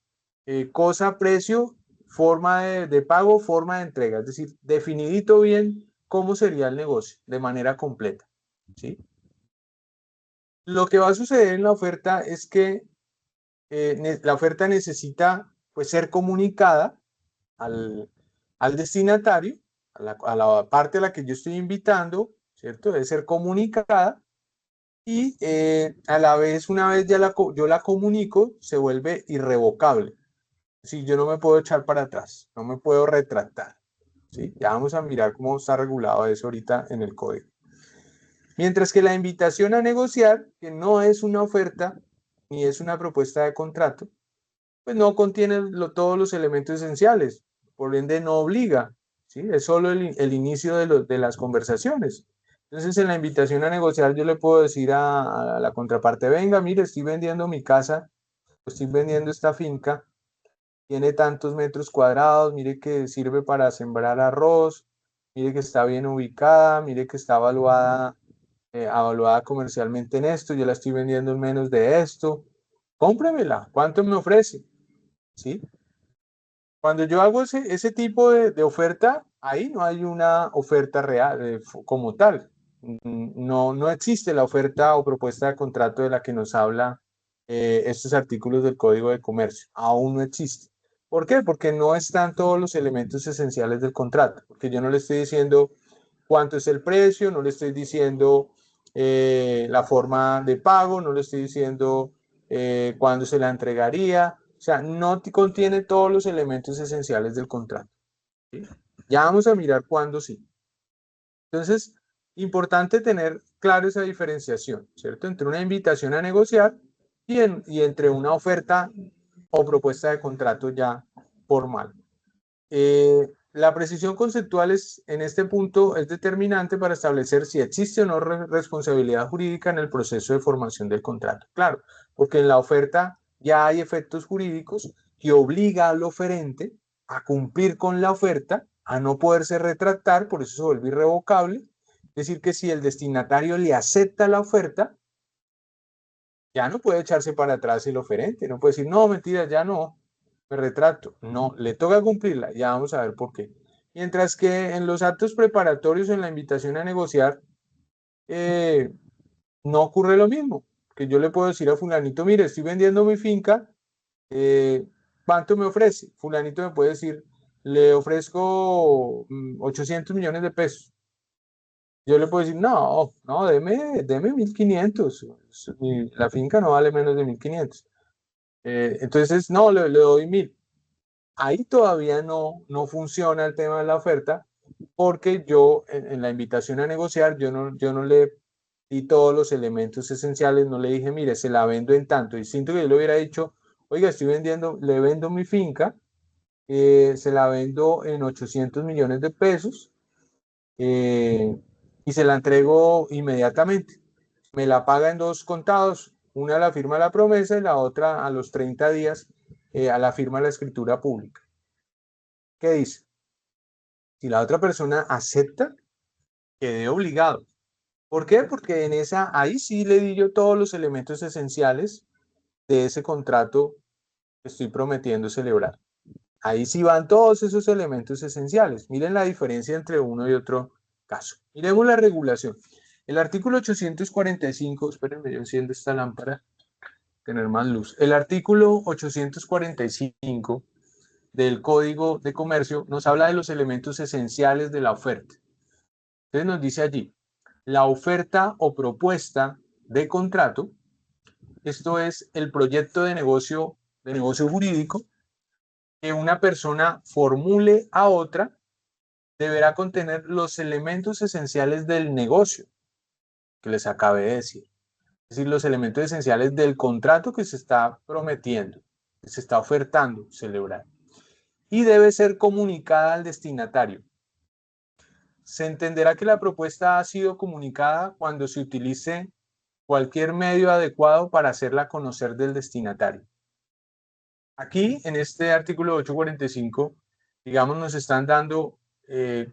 cosa, precio, forma de pago, forma de entrega. Es decir, definidito bien cómo sería el negocio de manera completa, ¿sí? Lo que va a suceder en la oferta es que la oferta necesita pues ser comunicada al destinatario, a la parte a la que yo estoy invitando, ¿cierto? Debe ser comunicada y a la vez, una vez yo la comunico, se vuelve irrevocable. Sí, yo no me puedo echar para atrás, no me puedo retractar, ¿sí? Ya vamos a mirar cómo está regulado eso ahorita en el código. Mientras que la invitación a negociar, que no es una oferta ni es una propuesta de contrato, pues no contiene todos los elementos esenciales, por ende no obliga, ¿sí? Es solo el inicio de las conversaciones. Entonces, en la invitación a negociar, yo le puedo decir a la contraparte, venga, mire, estoy vendiendo mi casa, estoy vendiendo esta finca, tiene tantos metros cuadrados, mire que sirve para sembrar arroz, mire que está bien ubicada, mire que está evaluada comercialmente en esto, yo la estoy vendiendo en menos de esto, cómpremela, ¿cuánto me ofrece? ¿Sí? Cuando yo hago ese tipo de oferta, ahí no hay una oferta real como tal. No existe la oferta o propuesta de contrato de la que nos habla estos artículos del Código de Comercio. Aún no existe. ¿Por qué? Porque no están todos los elementos esenciales del contrato. Porque yo no le estoy diciendo cuánto es el precio, no le estoy diciendo la forma de pago, no le estoy diciendo cuándo se la entregaría. O sea, no contiene todos los elementos esenciales del contrato, ¿sí? Ya vamos a mirar cuándo sí. Entonces, importante tener claro esa diferenciación, ¿cierto? Entre una invitación a negociar y entre una oferta o propuesta de contrato ya formal. La precisión conceptual en este punto es determinante para establecer si existe o no responsabilidad jurídica en el proceso de formación del contrato. Claro, porque en la oferta ya hay efectos jurídicos que obliga al oferente a cumplir con la oferta, a no poderse retractar, por eso se vuelve irrevocable. Es decir, que si el destinatario le acepta la oferta, Ya no puede echarse para atrás el oferente, no puede decir, no, mentira, ya no, me retracto. No, le toca cumplirla, ya vamos a ver por qué. Mientras que en los actos preparatorios, en la invitación a negociar, no ocurre lo mismo. Que yo le puedo decir a fulanito, mire, estoy vendiendo mi finca, ¿cuánto me ofrece? Fulanito me puede decir, le ofrezco 800 millones de pesos. Yo le puedo decir, no, no, deme 1.500. La finca no vale menos de 1.500. Entonces, no, le doy 1.000. Ahí todavía no funciona el tema de la oferta, porque yo en la invitación a negociar, yo no le di todos los elementos esenciales, no le dije, mire, se la vendo en tanto. Distinto que yo le hubiera dicho, oiga, estoy vendiendo, le vendo mi finca, se la vendo en 800 millones de pesos, y se la entrego inmediatamente. Me la paga en 2 contados, una a la firma de la promesa y la otra a los 30 días a la firma de la escritura pública. ¿Qué dice? Si la otra persona acepta, quedé obligado. ¿Por qué? Porque ahí sí le di yo todos los elementos esenciales de ese contrato que estoy prometiendo celebrar. Ahí sí van todos esos elementos esenciales. Miren la diferencia entre uno y otro caso. Miremos la regulación. El artículo 845, espérenme, yo enciendo esta lámpara, tener más luz. El artículo 845 del Código de Comercio nos habla de los elementos esenciales de la oferta. Entonces nos dice allí, la oferta o propuesta de contrato, esto es el proyecto de negocio jurídico que una persona formule a otra, deberá contener los elementos esenciales del negocio que les acabé de decir. Es decir, los elementos esenciales del contrato que se está prometiendo, que se está ofertando celebrar. Y debe ser comunicada al destinatario. Se entenderá que la propuesta ha sido comunicada cuando se utilice cualquier medio adecuado para hacerla conocer del destinatario. Aquí, en este artículo 845, digamos, nos están dando,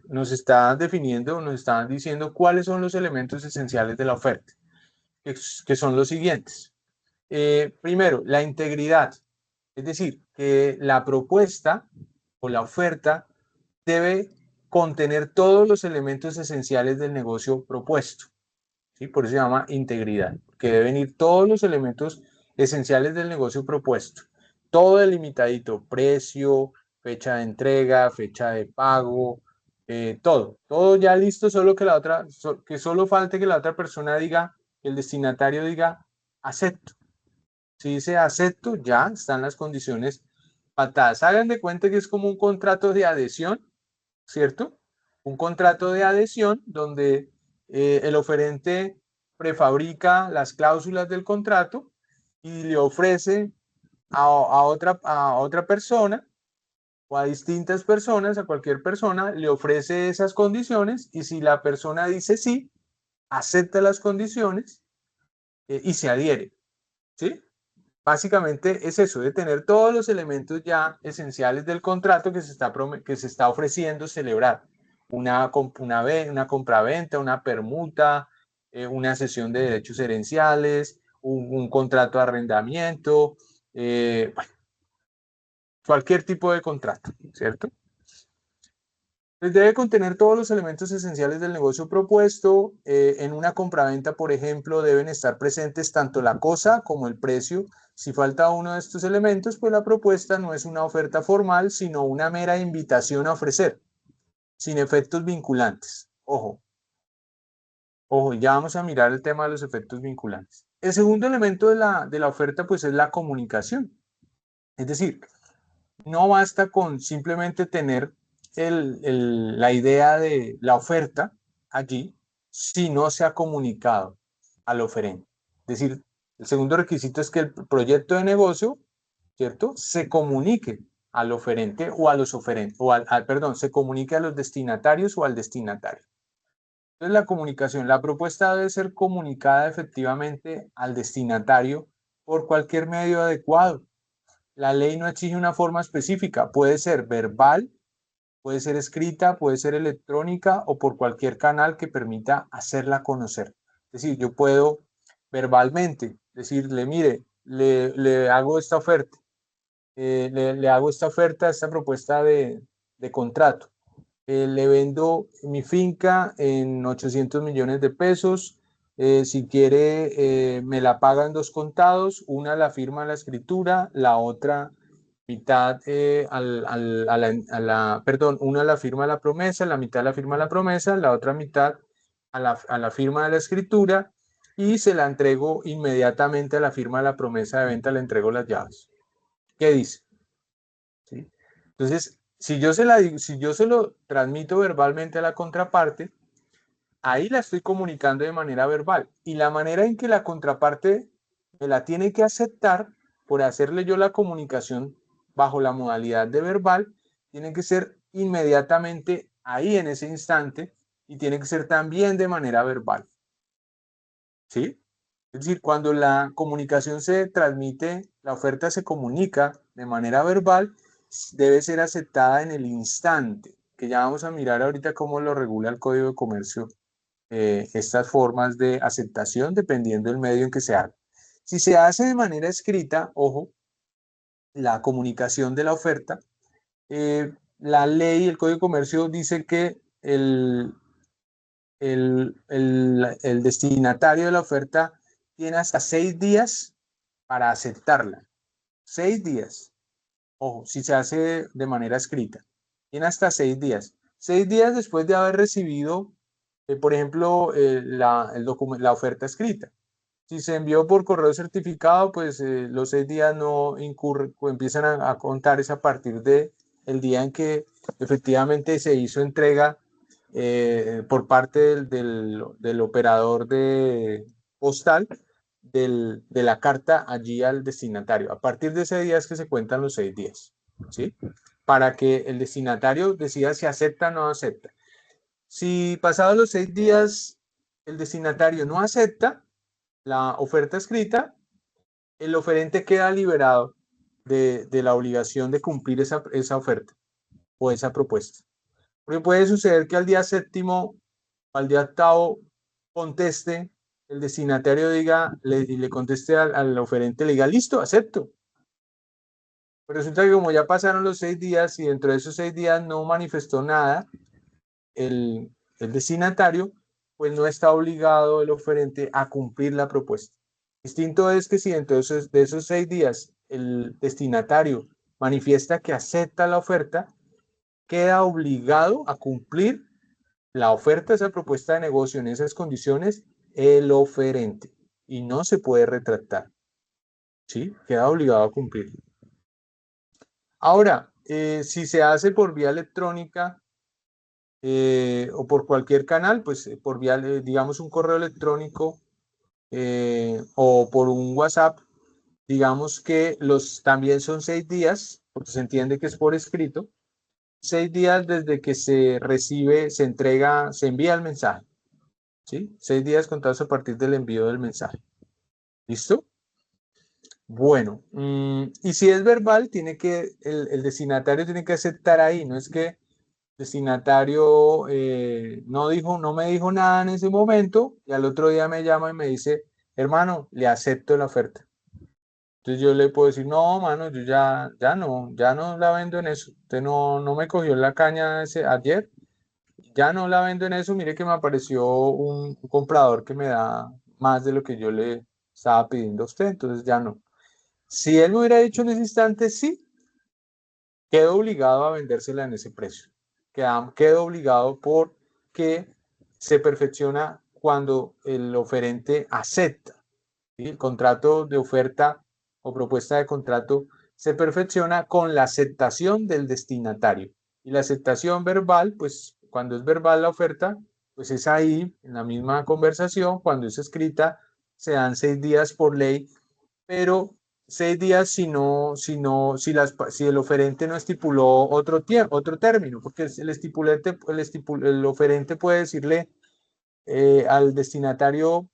nos están definiendo, nos están diciendo cuáles son los elementos esenciales de la oferta, que son los siguientes. Primero, la integridad, es decir, que la propuesta o la oferta debe contener todos los elementos esenciales del negocio propuesto. ¿Sí? Por eso se llama integridad, que deben ir todos los elementos esenciales del negocio propuesto. Todo delimitadito, precio, fecha de entrega, fecha de pago, todo ya listo, solo que que solo falte que la otra persona diga, el destinatario diga, acepto. Si dice acepto, ya están las condiciones pactadas. Hagan de cuenta que es como un contrato de adhesión, ¿cierto? Un contrato de adhesión donde el oferente prefabrica las cláusulas del contrato y le ofrece a otra persona o a distintas personas, a cualquier persona, le ofrece esas condiciones y si la persona dice sí, acepta las condiciones y se adhiere, ¿sí? Básicamente es eso, de tener todos los elementos ya esenciales del contrato que se está ofreciendo celebrar. Una compraventa, una permuta, una cesión de derechos herenciales, un contrato de arrendamiento, bueno, cualquier tipo de contrato, ¿cierto? Pues debe contener todos los elementos esenciales del negocio propuesto. En una compraventa, por ejemplo, deben estar presentes tanto la cosa como el precio. Si falta uno de estos elementos, pues la propuesta no es una oferta formal, sino una mera invitación a ofrecer, sin efectos vinculantes. Ojo, ojo, ya vamos a mirar el tema de los efectos vinculantes. El segundo elemento de la oferta, pues es la comunicación. Es decir, no basta con simplemente tener la idea de la oferta allí si no se ha comunicado al oferente. Es decir, el segundo requisito es que el proyecto de negocio, ¿cierto?, se comunique al oferente o a los oferentes, perdón, se comunique a los destinatarios o al destinatario. Entonces, la comunicación, la propuesta debe ser comunicada efectivamente al destinatario por cualquier medio adecuado. La ley no exige una forma específica, puede ser verbal, puede ser escrita, puede ser electrónica o por cualquier canal que permita hacerla conocer. Es decir, yo puedo verbalmente, decirle, mire, le hago esta oferta, le hago esta oferta, esta propuesta de contrato. Le vendo mi finca en 800 millones de pesos. Si quiere, me la paga en 2 contados. Una la firma la escritura, la otra mitad perdón, una la firma la promesa, la mitad la firma la promesa, la otra mitad a la firma de la escritura y se la entrego inmediatamente a la firma de la promesa de venta, le entrego las llaves. ¿Qué dice? ¿Sí? Entonces, si yo se lo transmito verbalmente a la contraparte, ahí la estoy comunicando de manera verbal. Y la manera en que la contraparte me la tiene que aceptar por hacerle yo la comunicación bajo la modalidad de verbal, tiene que ser inmediatamente ahí en ese instante y tiene que ser también de manera verbal. ¿Sí? Es decir, cuando la comunicación se transmite, la oferta se comunica de manera verbal, debe ser aceptada en el instante, que ya vamos a mirar ahorita cómo lo regula el Código de Comercio, estas formas de aceptación dependiendo del medio en que se haga. Si se hace de manera escrita, ojo, la comunicación de la oferta, la ley, el Código de Comercio dice que el destinatario de la oferta tiene hasta 6 días para aceptarla. 6 días. Ojo, si se hace de manera escrita. Tiene hasta 6 días. 6 días después de haber recibido, por ejemplo, la oferta escrita. Si se envió por correo certificado, pues los 6 días no incurren, pues empiezan a contar es a partir de el día en que efectivamente se hizo entrega por parte del operador de postal de la carta allí al destinatario. A partir de ese día es que se cuentan los 6 días, ¿sí? Para que el destinatario decida si acepta o no acepta. Si pasados los 6 días el destinatario no acepta la oferta escrita, el oferente queda liberado de la obligación de cumplir esa oferta o esa propuesta. Porque puede suceder que al día 7º, al día 8º, conteste, el destinatario diga, le conteste al oferente, le diga, listo, acepto. Pero resulta que como ya pasaron los 6 días y dentro de esos 6 días no manifestó nada, el destinatario, pues no está obligado el oferente a cumplir la propuesta. Distinto es que si entonces de esos 6 días el destinatario manifiesta que acepta la oferta, queda obligado a cumplir la oferta, esa propuesta de negocio en esas condiciones, el oferente, y no se puede retractar, ¿sí? Queda obligado a cumplir. Ahora, si se hace por vía electrónica o por cualquier canal, pues por vía, digamos, un correo electrónico o por un WhatsApp, digamos que también son 6 días, porque se entiende que es por escrito, 6 días desde que se recibe, se entrega, se envía el mensaje. ¿Sí? 6 días contados a partir del envío del mensaje. ¿Listo? Bueno, y si es verbal, el destinatario tiene que aceptar ahí, no es que el destinatario no me dijo nada en ese momento y al otro día me llama y me dice, hermano, le acepto la oferta. Entonces yo le puedo decir, no, mano, yo ya no la vendo en eso. Usted no me cogió la caña ayer, ya no la vendo en eso. Mire que me apareció un comprador que me da más de lo que yo le estaba pidiendo a usted, entonces ya no. Si él me hubiera dicho en ese instante sí, quedo obligado a vendérsela en ese precio. Quedo obligado porque se perfecciona cuando el oferente acepta. ¿Sí? El contrato de oferta o propuesta de contrato se perfecciona con la aceptación del destinatario. Y la aceptación verbal, pues cuando es verbal la oferta, pues es ahí, en la misma conversación. Cuando es escrita, se dan 6 días por ley, pero 6 días si el oferente no estipuló otro término, porque el oferente puede decirle al destinatario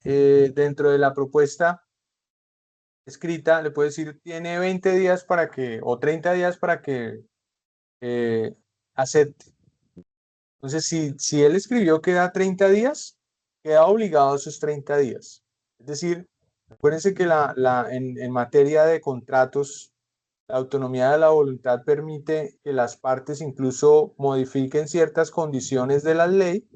dentro de la propuesta escrita, le puede decir, tiene 20 días o 30 días para que acepte. Entonces, si él escribió que da 30 días, queda obligado a esos 30 días. Es decir, acuérdense que en materia de contratos, la autonomía de la voluntad permite que las partes incluso modifiquen ciertas condiciones de la ley.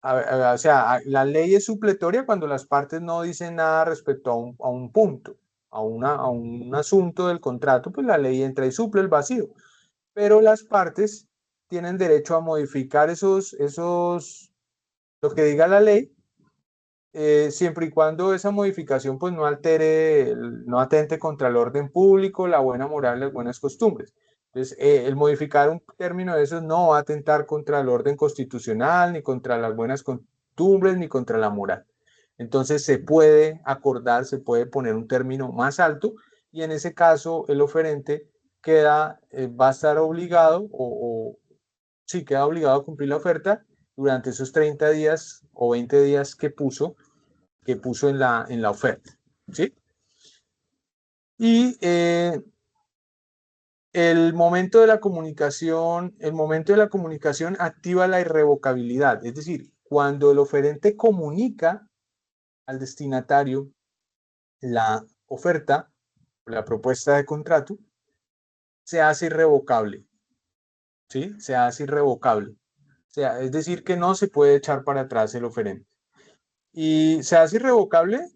O sea, la ley es supletoria cuando las partes no dicen nada respecto a un punto, a un asunto del contrato, pues la ley entra y suple el vacío. Pero las partes tienen derecho a modificar lo que diga la ley, siempre y cuando esa modificación pues no altere, no atente contra el orden público, la buena moral, las buenas costumbres. Entonces, el modificar un término de esos no va a atentar contra el orden constitucional, ni contra las buenas costumbres, ni contra la moral. Entonces, se puede acordar, se puede poner un término más alto, y en ese caso, el oferente va a estar obligado, sí, queda obligado a cumplir la oferta durante esos 30 días o 20 días que puso en la oferta, ¿sí? Y el momento de la comunicación activa la irrevocabilidad, es decir, cuando el oferente comunica al destinatario la oferta, la propuesta de contrato, se hace irrevocable, ¿sí? Se hace irrevocable. O sea, es decir, que no se puede echar para atrás el oferente. Y se hace irrevocable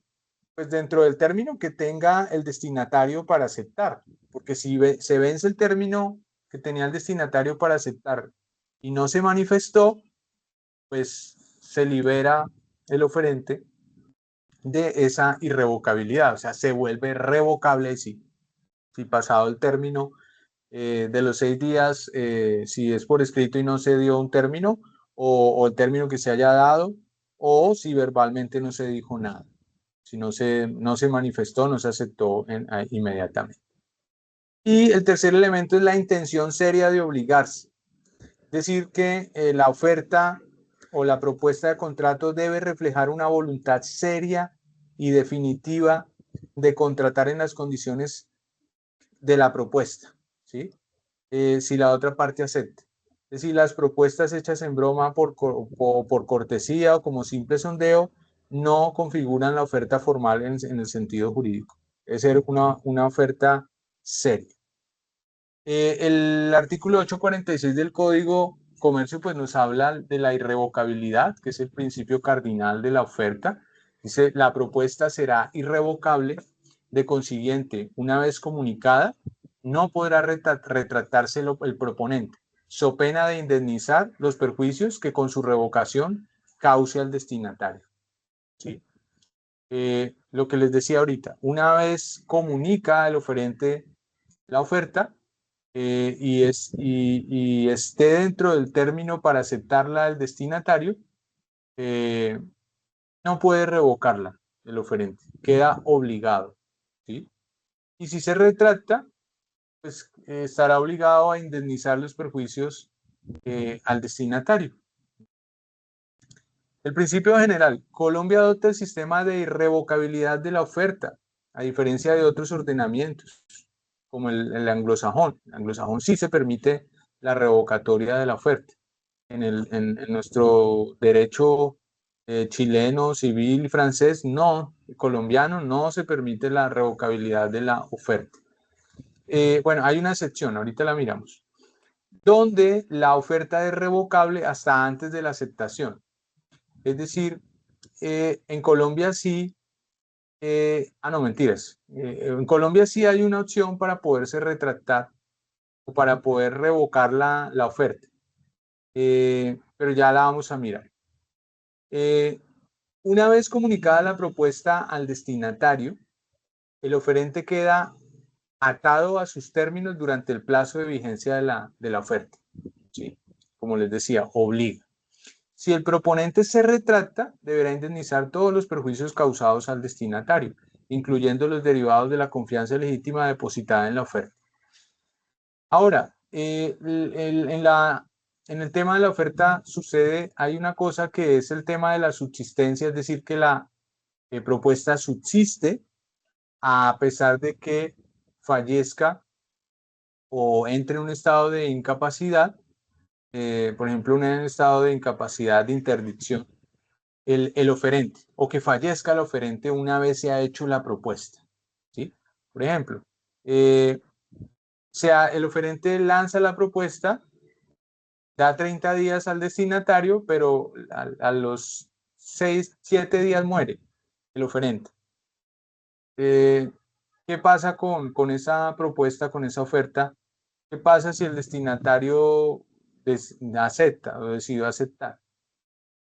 pues dentro del término que tenga el destinatario para aceptar, porque si se vence el término que tenía el destinatario para aceptar y no se manifestó, pues se libera el oferente de esa irrevocabilidad, o sea, se vuelve revocable si pasado el término de los 6 días, si es por escrito y no se dio un término, o el término que se haya dado, o si verbalmente no se dijo nada. Si no se manifestó, no se aceptó inmediatamente. Y el tercer elemento es la intención seria de obligarse. Es decir, que la oferta o la propuesta de contrato debe reflejar una voluntad seria y definitiva de contratar en las condiciones de la propuesta, ¿sí? Si la otra parte acepta. Es decir, las propuestas hechas en broma por cortesía o como simple sondeo no configuran la oferta formal en el sentido jurídico. Es ser una oferta seria. El artículo 846 del Código Comercio pues nos habla de la irrevocabilidad, que es el principio cardinal de la oferta. Dice, la propuesta será irrevocable, de consiguiente, una vez comunicada, no podrá retractarse el proponente, so pena de indemnizar los perjuicios que con su revocación cause al destinatario. ¿Sí? Lo que les decía ahorita, una vez comunica el oferente la oferta y esté dentro del término para aceptarla el destinatario, no puede revocarla el oferente, queda obligado, ¿sí? Y si se retracta, pues estará obligado a indemnizar los perjuicios al destinatario. El principio general, Colombia adopta el sistema de irrevocabilidad de la oferta, a diferencia de otros ordenamientos, como el anglosajón. El anglosajón sí se permite la revocatoria de la oferta. En nuestro derecho chileno, civil y francés, no, colombiano, no se permite la revocabilidad de la oferta. Bueno, hay una excepción, ahorita la miramos, donde la oferta es revocable hasta antes de la aceptación. Es decir, en Colombia sí, no, mentiras. En Colombia sí hay una opción para poderse retractar o para poder revocar la oferta, pero ya la vamos a mirar. Una vez comunicada la propuesta al destinatario, el oferente queda atado a sus términos durante el plazo de vigencia de la oferta. ¿Sí? Como les decía, obliga. Si el proponente se retracta, deberá indemnizar todos los perjuicios causados al destinatario, incluyendo los derivados de la confianza legítima depositada en la oferta. Ahora, en el tema de la oferta hay una cosa que es el tema de la subsistencia, es decir, que la propuesta subsiste a pesar de que fallezca o entre en un estado de incapacidad, por ejemplo, un estado de incapacidad de interdicción, el oferente, o que fallezca el oferente una vez se ha hecho la propuesta, ¿sí? Por ejemplo, el oferente lanza la propuesta, da 30 días al destinatario, pero a los 6, 7 días muere el oferente. ¿Qué pasa con esa propuesta, con esa oferta? ¿Qué pasa si el destinatario acepta o decide aceptar?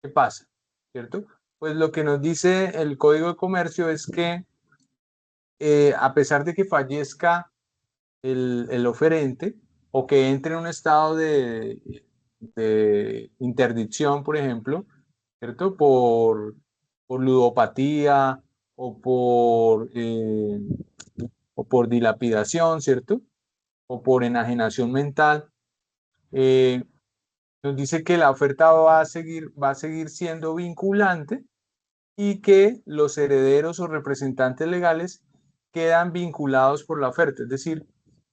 ¿Qué pasa? ¿Cierto? Pues lo que nos dice el Código de Comercio es que a pesar de que fallezca el oferente o que entre en un estado de interdicción, por ejemplo, ¿cierto? Por ludopatía o por dilapidación, ¿cierto? O por enajenación mental, nos dice que la oferta va a seguir siendo vinculante y que los herederos o representantes legales quedan vinculados por la oferta, es decir,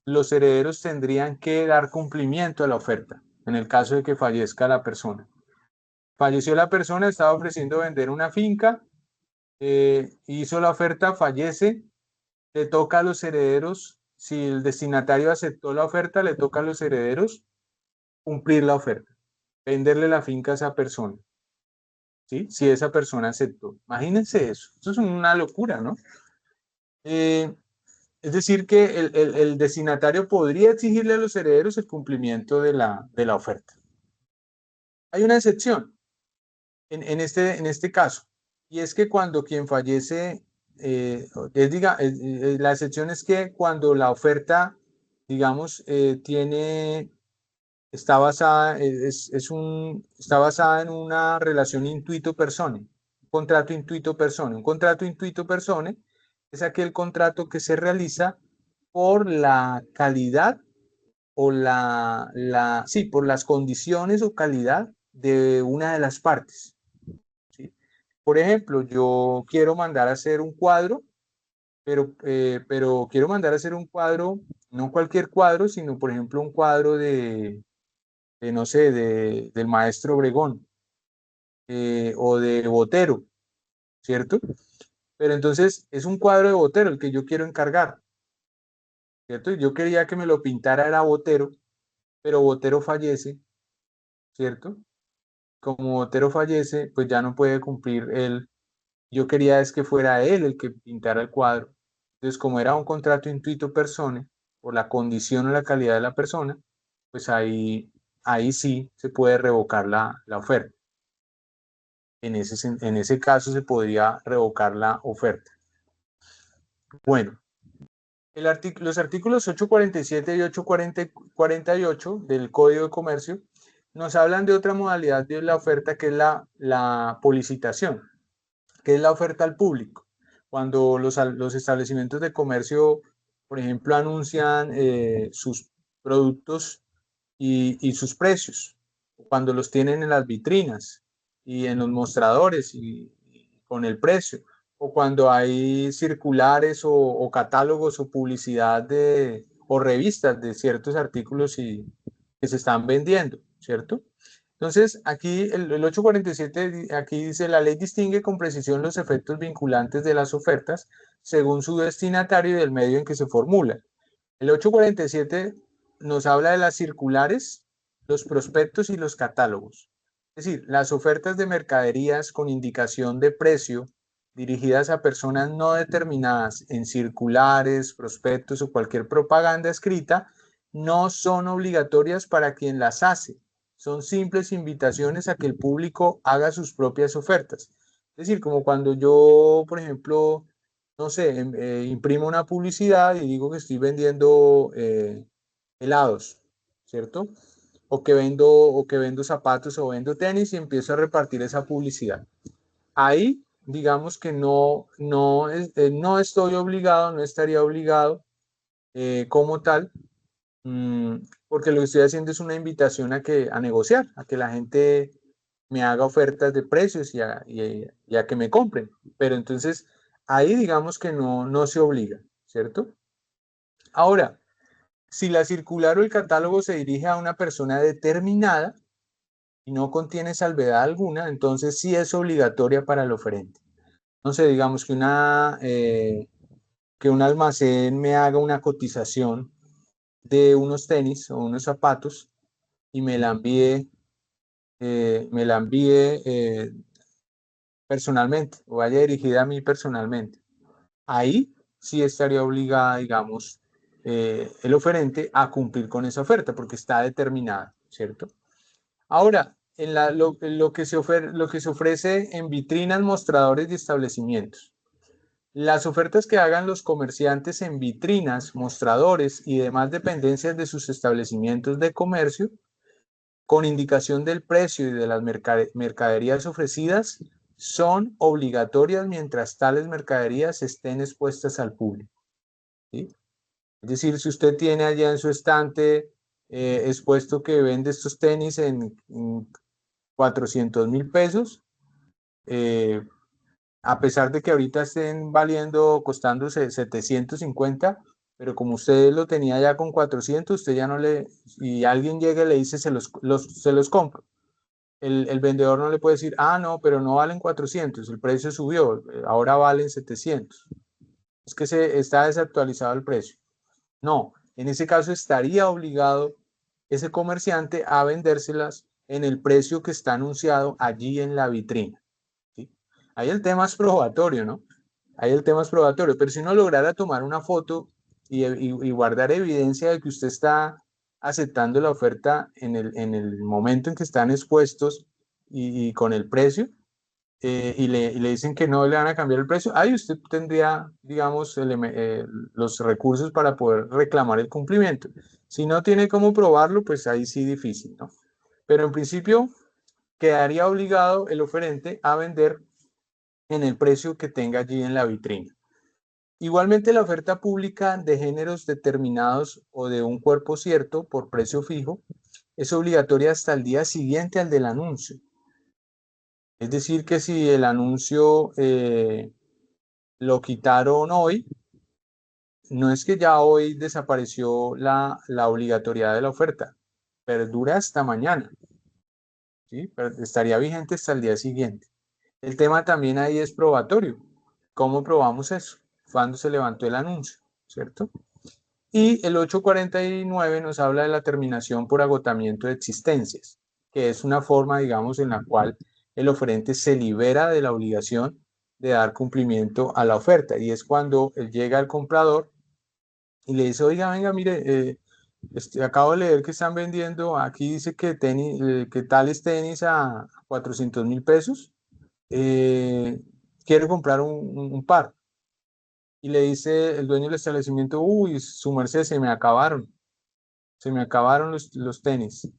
los herederos tendrían que dar cumplimiento a la oferta en el caso de que fallezca la persona. Falleció la persona, estaba ofreciendo vender una finca, hizo la oferta, fallece, le toca a los herederos, si el destinatario aceptó la oferta, le toca a los herederos cumplir la oferta, venderle la finca a esa persona, ¿sí? Si esa persona aceptó. Imagínense eso, eso es una locura, ¿no? Es decir, que el destinatario podría exigirle a los herederos el cumplimiento de la oferta. Hay una excepción en este caso, y es que cuando quien fallece, la excepción es que cuando la oferta, digamos, está basada, está basada en una relación intuito personae, un contrato intuito personae. Un contrato intuito personae es aquel contrato que se realiza por la calidad o sí, por las condiciones o calidad de una de las partes, ¿sí? Por ejemplo, yo quiero mandar a hacer un cuadro, pero quiero mandar a hacer un cuadro, no cualquier cuadro, sino por ejemplo un cuadro no sé, del maestro Obregón o de Botero, ¿cierto? Pero entonces es un cuadro de Botero el que yo quiero encargar, ¿cierto? Yo quería que me lo pintara era Botero, pero Botero fallece, ¿cierto? Como Botero fallece, pues ya no puede cumplir él. Yo quería es que fuera él el que pintara el cuadro. Entonces, como era un contrato intuito personae, por la condición o la calidad de la persona, pues ahí sí se puede revocar la oferta. En ese caso se podría revocar la oferta. Bueno, los artículos 847 y 848 del Código de Comercio nos hablan de otra modalidad de la oferta que es la policitación, que es la oferta al público. Cuando los establecimientos de comercio, por ejemplo, anuncian sus productos y sus precios, cuando los tienen en las vitrinas y en los mostradores y con el precio, o cuando hay circulares o catálogos o publicidad o revistas de ciertos artículos que se están vendiendo, ¿cierto? Entonces, aquí el 847, aquí dice, la ley distingue con precisión los efectos vinculantes de las ofertas según su destinatario y del medio en que se formula. El 847 nos habla de las circulares, los prospectos y los catálogos. Es decir, las ofertas de mercaderías con indicación de precio dirigidas a personas no determinadas en circulares, prospectos o cualquier propaganda escrita no son obligatorias para quien las hace. Son simples invitaciones a que el público haga sus propias ofertas. Es decir, como cuando yo, por ejemplo, no sé, imprimo una publicidad y digo que estoy vendiendo helados, ¿cierto? O que vendo zapatos o vendo tenis y empiezo a repartir esa publicidad. Ahí, digamos que no estoy obligado, no estaría obligado como tal, porque lo que estoy haciendo es una invitación a negociar, a que la gente me haga ofertas de precios y a que me compren. Pero entonces, ahí digamos que no se obliga, ¿cierto? Ahora, si la circular o el catálogo se dirige a una persona determinada, y no contiene salvedad alguna, entonces sí es obligatoria para el oferente. No sé, digamos que que un almacén me haga una cotización de unos tenis o unos zapatos y me la envíe personalmente o vaya dirigida a mí personalmente. Ahí sí estaría obligada, digamos, el oferente a cumplir con esa oferta porque está determinada, ¿cierto? Ahora, lo que lo que se ofrece en vitrinas, mostradores y establecimientos. Las ofertas que hagan los comerciantes en vitrinas, mostradores y demás dependencias de sus establecimientos de comercio, con indicación del precio y de las mercaderías ofrecidas, son obligatorias mientras tales mercaderías estén expuestas al público, ¿sí? Es decir, si usted tiene allá en su estante expuesto que vende estos tenis en 400.000 pesos, a pesar de que ahorita estén valiendo, costándose 750, pero como usted lo tenía ya con 400, usted ya no y alguien llega y le dice, se los compro. El vendedor no le puede decir, ah, no, pero no valen 400, el precio subió, ahora valen 700. Es que está desactualizado el precio. No, en ese caso estaría obligado ese comerciante a vendérselas en el precio que está anunciado allí en la vitrina, ¿sí? Ahí el tema es probatorio, ¿no? Ahí el tema es probatorio, pero si uno lograra tomar una foto y guardar evidencia de que usted está aceptando la oferta en el momento en que están expuestos y con el precio, y le dicen que no le van a cambiar el precio, ahí usted tendría, digamos, los recursos para poder reclamar el cumplimiento. Si no tiene cómo probarlo, pues ahí sí difícil, ¿no? Pero en principio quedaría obligado el oferente a vender en el precio que tenga allí en la vitrina. Igualmente, la oferta pública de géneros determinados o de un cuerpo cierto por precio fijo es obligatoria hasta el día siguiente al del anuncio. Es decir, que si el anuncio lo quitaron hoy, no es que ya hoy desapareció la obligatoriedad de la oferta, perdura hasta mañana, ¿sí? Pero estaría vigente hasta el día siguiente. El tema también ahí es probatorio. ¿Cómo probamos eso? ¿Cuándo se levantó el anuncio? ¿Cierto? Y el 849 nos habla de la terminación por agotamiento de existencias, que es una forma, digamos, en la cual el oferente se libera de la obligación de dar cumplimiento a la oferta. Y es cuando él llega al comprador y le dice, oiga, venga, mire, acabo de leer que están vendiendo, aquí dice que tales tenis a 400.000 pesos, quiero comprar un par. Y le dice el dueño del establecimiento, uy, su merced, se me acabaron los tenis,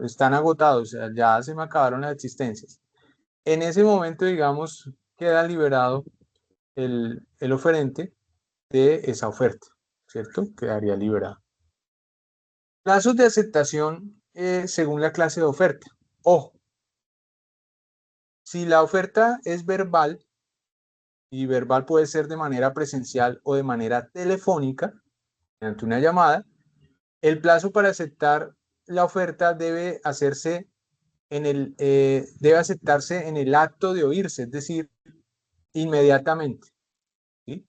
están agotados, o sea, ya se me acabaron las existencias. En ese momento, digamos, queda liberado el oferente de esa oferta, ¿cierto? Quedaría liberado. Plazos de aceptación según la clase de oferta. Ojo, si la oferta es verbal, y verbal puede ser de manera presencial o de manera telefónica, mediante una llamada, el plazo para aceptar la oferta debe debe aceptarse en el acto de oírse, es decir, inmediatamente, ¿sí?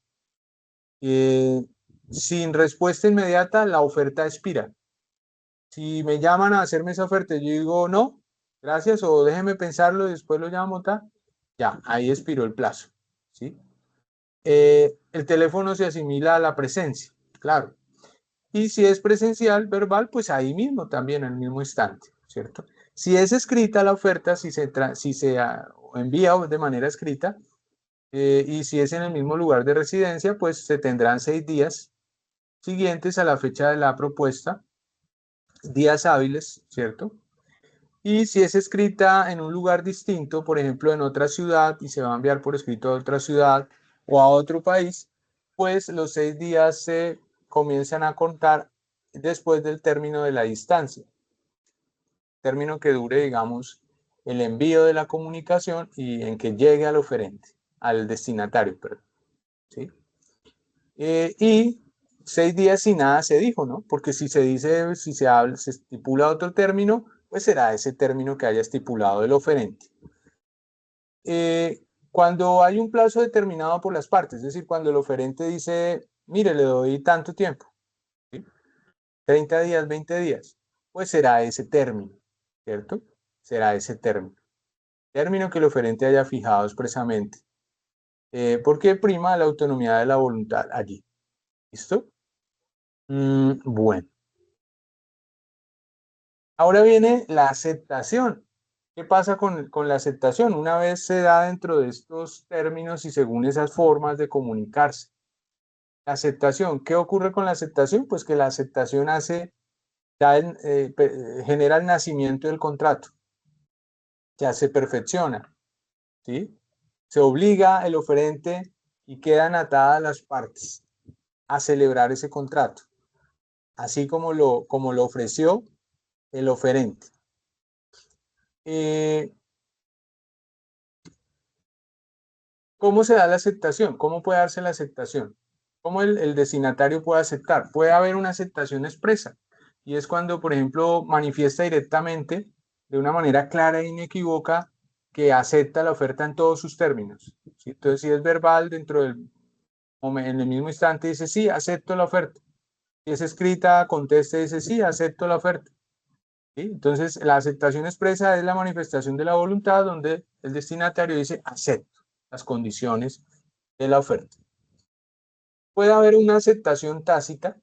Sin respuesta inmediata, la oferta expira. Si me llaman a hacerme esa oferta y yo digo no, gracias, o déjeme pensarlo y después lo llamo, ya, ahí expiró el plazo, ¿sí? El teléfono se asimila a la presencia, claro. Y si es presencial, verbal, pues ahí mismo también, en el mismo instante, ¿cierto? Si es escrita la oferta, si se envía de manera escrita, y si es en el mismo lugar de residencia, pues se tendrán 6 días siguientes a la fecha de la propuesta, días hábiles, ¿cierto? Y si es escrita en un lugar distinto, por ejemplo, en otra ciudad, y se va a enviar por escrito a otra ciudad o a otro país, pues los 6 días se comienzan a contar después del término de la distancia. Término que dure, digamos, el envío de la comunicación y en que llegue al oferente, al destinatario, perdón, ¿sí? Y 6 días sin nada se dijo, ¿no? Porque si se dice, si se habla, se estipula otro término, pues será ese término que haya estipulado el oferente. Cuando hay un plazo determinado por las partes, es decir, cuando el oferente dice, mire, le doy tanto tiempo, ¿sí? 30 días, 20 días, pues será ese término, ¿cierto? Será ese término que el oferente haya fijado expresamente, porque prima la autonomía de la voluntad allí. ¿Listo? Bueno. Ahora viene la aceptación. ¿Qué pasa con la aceptación? Una vez se da dentro de estos términos y según esas formas de comunicarse. La aceptación, ¿qué ocurre con la aceptación? Pues que la aceptación genera el nacimiento del contrato, ya se perfecciona, ¿sí? Se obliga el oferente y quedan atadas las partes a celebrar ese contrato, así como lo ofreció el oferente. ¿Cómo se da la aceptación? ¿Cómo puede darse la aceptación? ¿Cómo el destinatario puede aceptar? Puede haber una aceptación expresa, y es cuando, por ejemplo, manifiesta directamente, de una manera clara e inequívoca, que acepta la oferta en todos sus términos, ¿sí? Entonces, si es verbal, en el mismo instante dice, sí, acepto la oferta. Si es escrita, contesta y dice, sí, acepto la oferta. ¿Sí? Entonces, la aceptación expresa es la manifestación de la voluntad donde el destinatario dice, acepto las condiciones de la oferta. Puede haber una aceptación tácita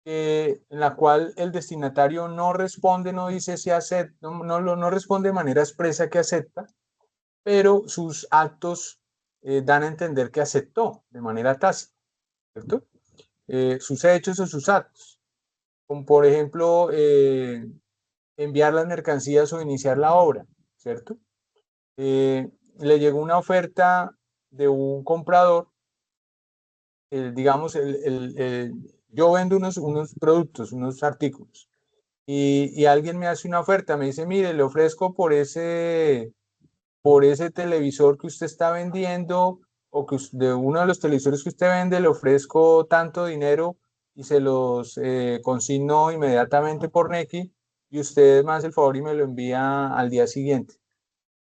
en la cual el destinatario no responde, no dice si acepta, no responde de manera expresa que acepta, pero sus actos dan a entender que aceptó de manera tácita, ¿cierto? Sus hechos o sus actos, como por ejemplo enviar las mercancías o iniciar la obra, ¿cierto? Le llegó una oferta de un comprador, digamos, yo vendo unos productos, unos artículos, y alguien me hace una oferta, me dice, mire, le ofrezco por ese televisor que usted está vendiendo, o que de uno de los televisores que usted vende, le ofrezco tanto dinero y se los consigno inmediatamente por Nequi, y usted me hace el favor y me lo envía al día siguiente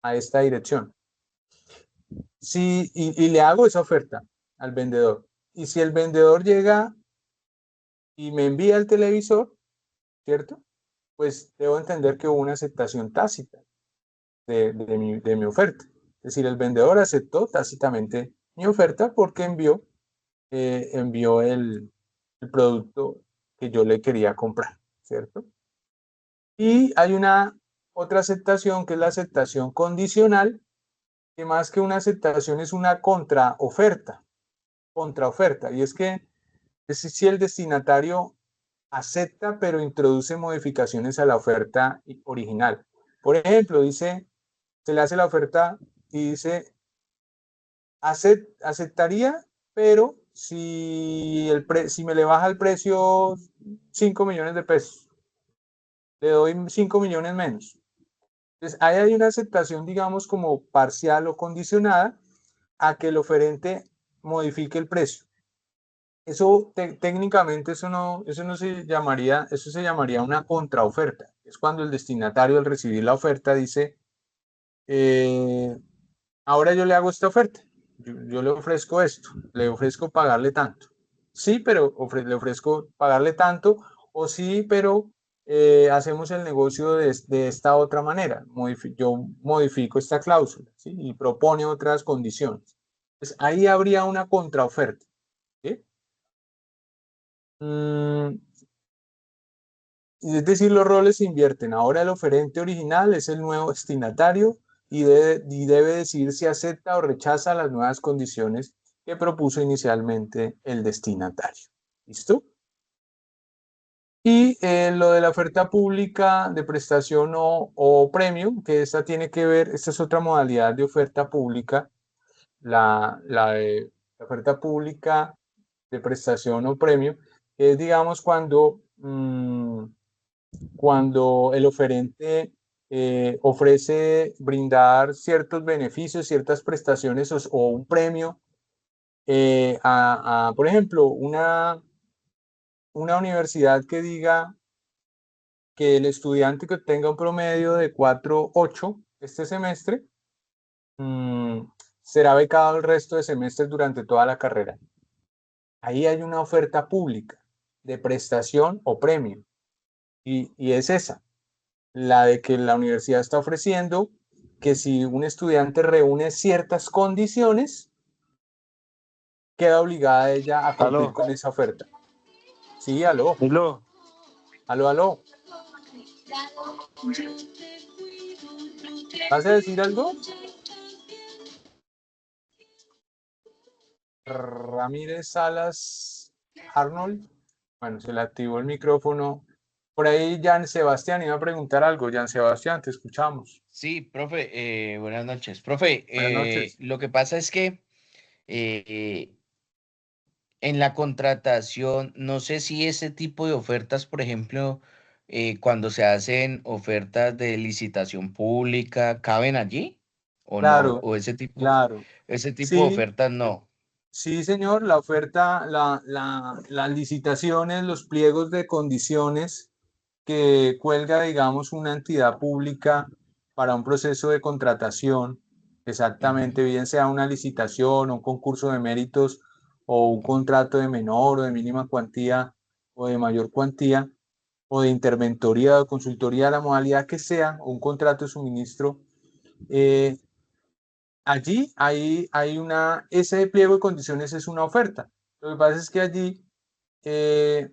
a esta dirección. Sí, y le hago esa oferta al vendedor. Y si el vendedor llega y me envía el televisor, ¿cierto? Pues debo entender que hubo una aceptación tácita de mi oferta. Es decir, el vendedor aceptó tácitamente mi oferta porque envió el producto que yo le quería comprar, ¿cierto? Y hay una otra aceptación que es la aceptación condicional, que más que una aceptación es una contraoferta, y es que si el destinatario acepta pero introduce modificaciones a la oferta original. Por ejemplo, se le hace la oferta y dice, aceptaría, pero si me le baja el precio 5 millones de pesos, le doy 5 millones menos. Entonces, ahí hay una aceptación, digamos, como parcial o condicionada a que el oferente modifique el precio. Eso técnicamente eso no se llamaría, eso se llamaría una contraoferta. Es cuando el destinatario al recibir la oferta dice, ahora yo le hago esta oferta, yo le ofrezco esto, le ofrezco pagarle tanto. Sí, pero le ofrezco pagarle tanto, o sí, pero hacemos el negocio de esta otra manera. Yo modifico esta cláusula, ¿sí? Y propone otras condiciones. Pues ahí habría una contraoferta, ¿sí? Es decir, los roles se invierten. Ahora el oferente original es el nuevo destinatario y debe decidir si acepta o rechaza las nuevas condiciones que propuso inicialmente el destinatario. ¿Listo? Y lo de la oferta pública de prestación o premio, que esta tiene que ver, esta es otra modalidad de oferta pública, la de la oferta pública de prestación o premio, es digamos cuando el oferente ofrece brindar ciertos beneficios, ciertas prestaciones o un premio por ejemplo, una universidad que diga, que el estudiante que tenga un promedio de 4.8 este semestre será becado el resto de semestres durante toda la carrera. Ahí hay una oferta pública de prestación o premio, y es esa, la de que la universidad está ofreciendo que si un estudiante reúne ciertas condiciones, queda obligada ella a cumplir Aló, con esa oferta. Sí, aló, aló. aló. ¿Vas a decir algo? Ramírez Salas Arnold. Bueno, se le activó el micrófono. Por ahí Jan Sebastián iba a preguntar algo. Jan Sebastián, te escuchamos. Sí, profe, buenas noches. Profe, Buenas noches. lo que pasa es que eh, en la contratación, no sé si ese tipo de ofertas, por ejemplo, cuando se hacen ofertas de licitación pública, ¿caben allí o no? Claro, O claro. ese tipo de Sí, ofertas no. sí, señor. La oferta, las licitaciones, los pliegos de condiciones que cuelga, digamos, una entidad pública para un proceso de contratación, exactamente, Ujú. bien sea una licitación, un concurso de méritos o un contrato de menor o de mínima cuantía o de mayor cuantía o de interventoría o consultoría, la modalidad que sea, o un contrato de suministro, eh, allí ese pliego de condiciones es una oferta. Lo que pasa es que allí eh,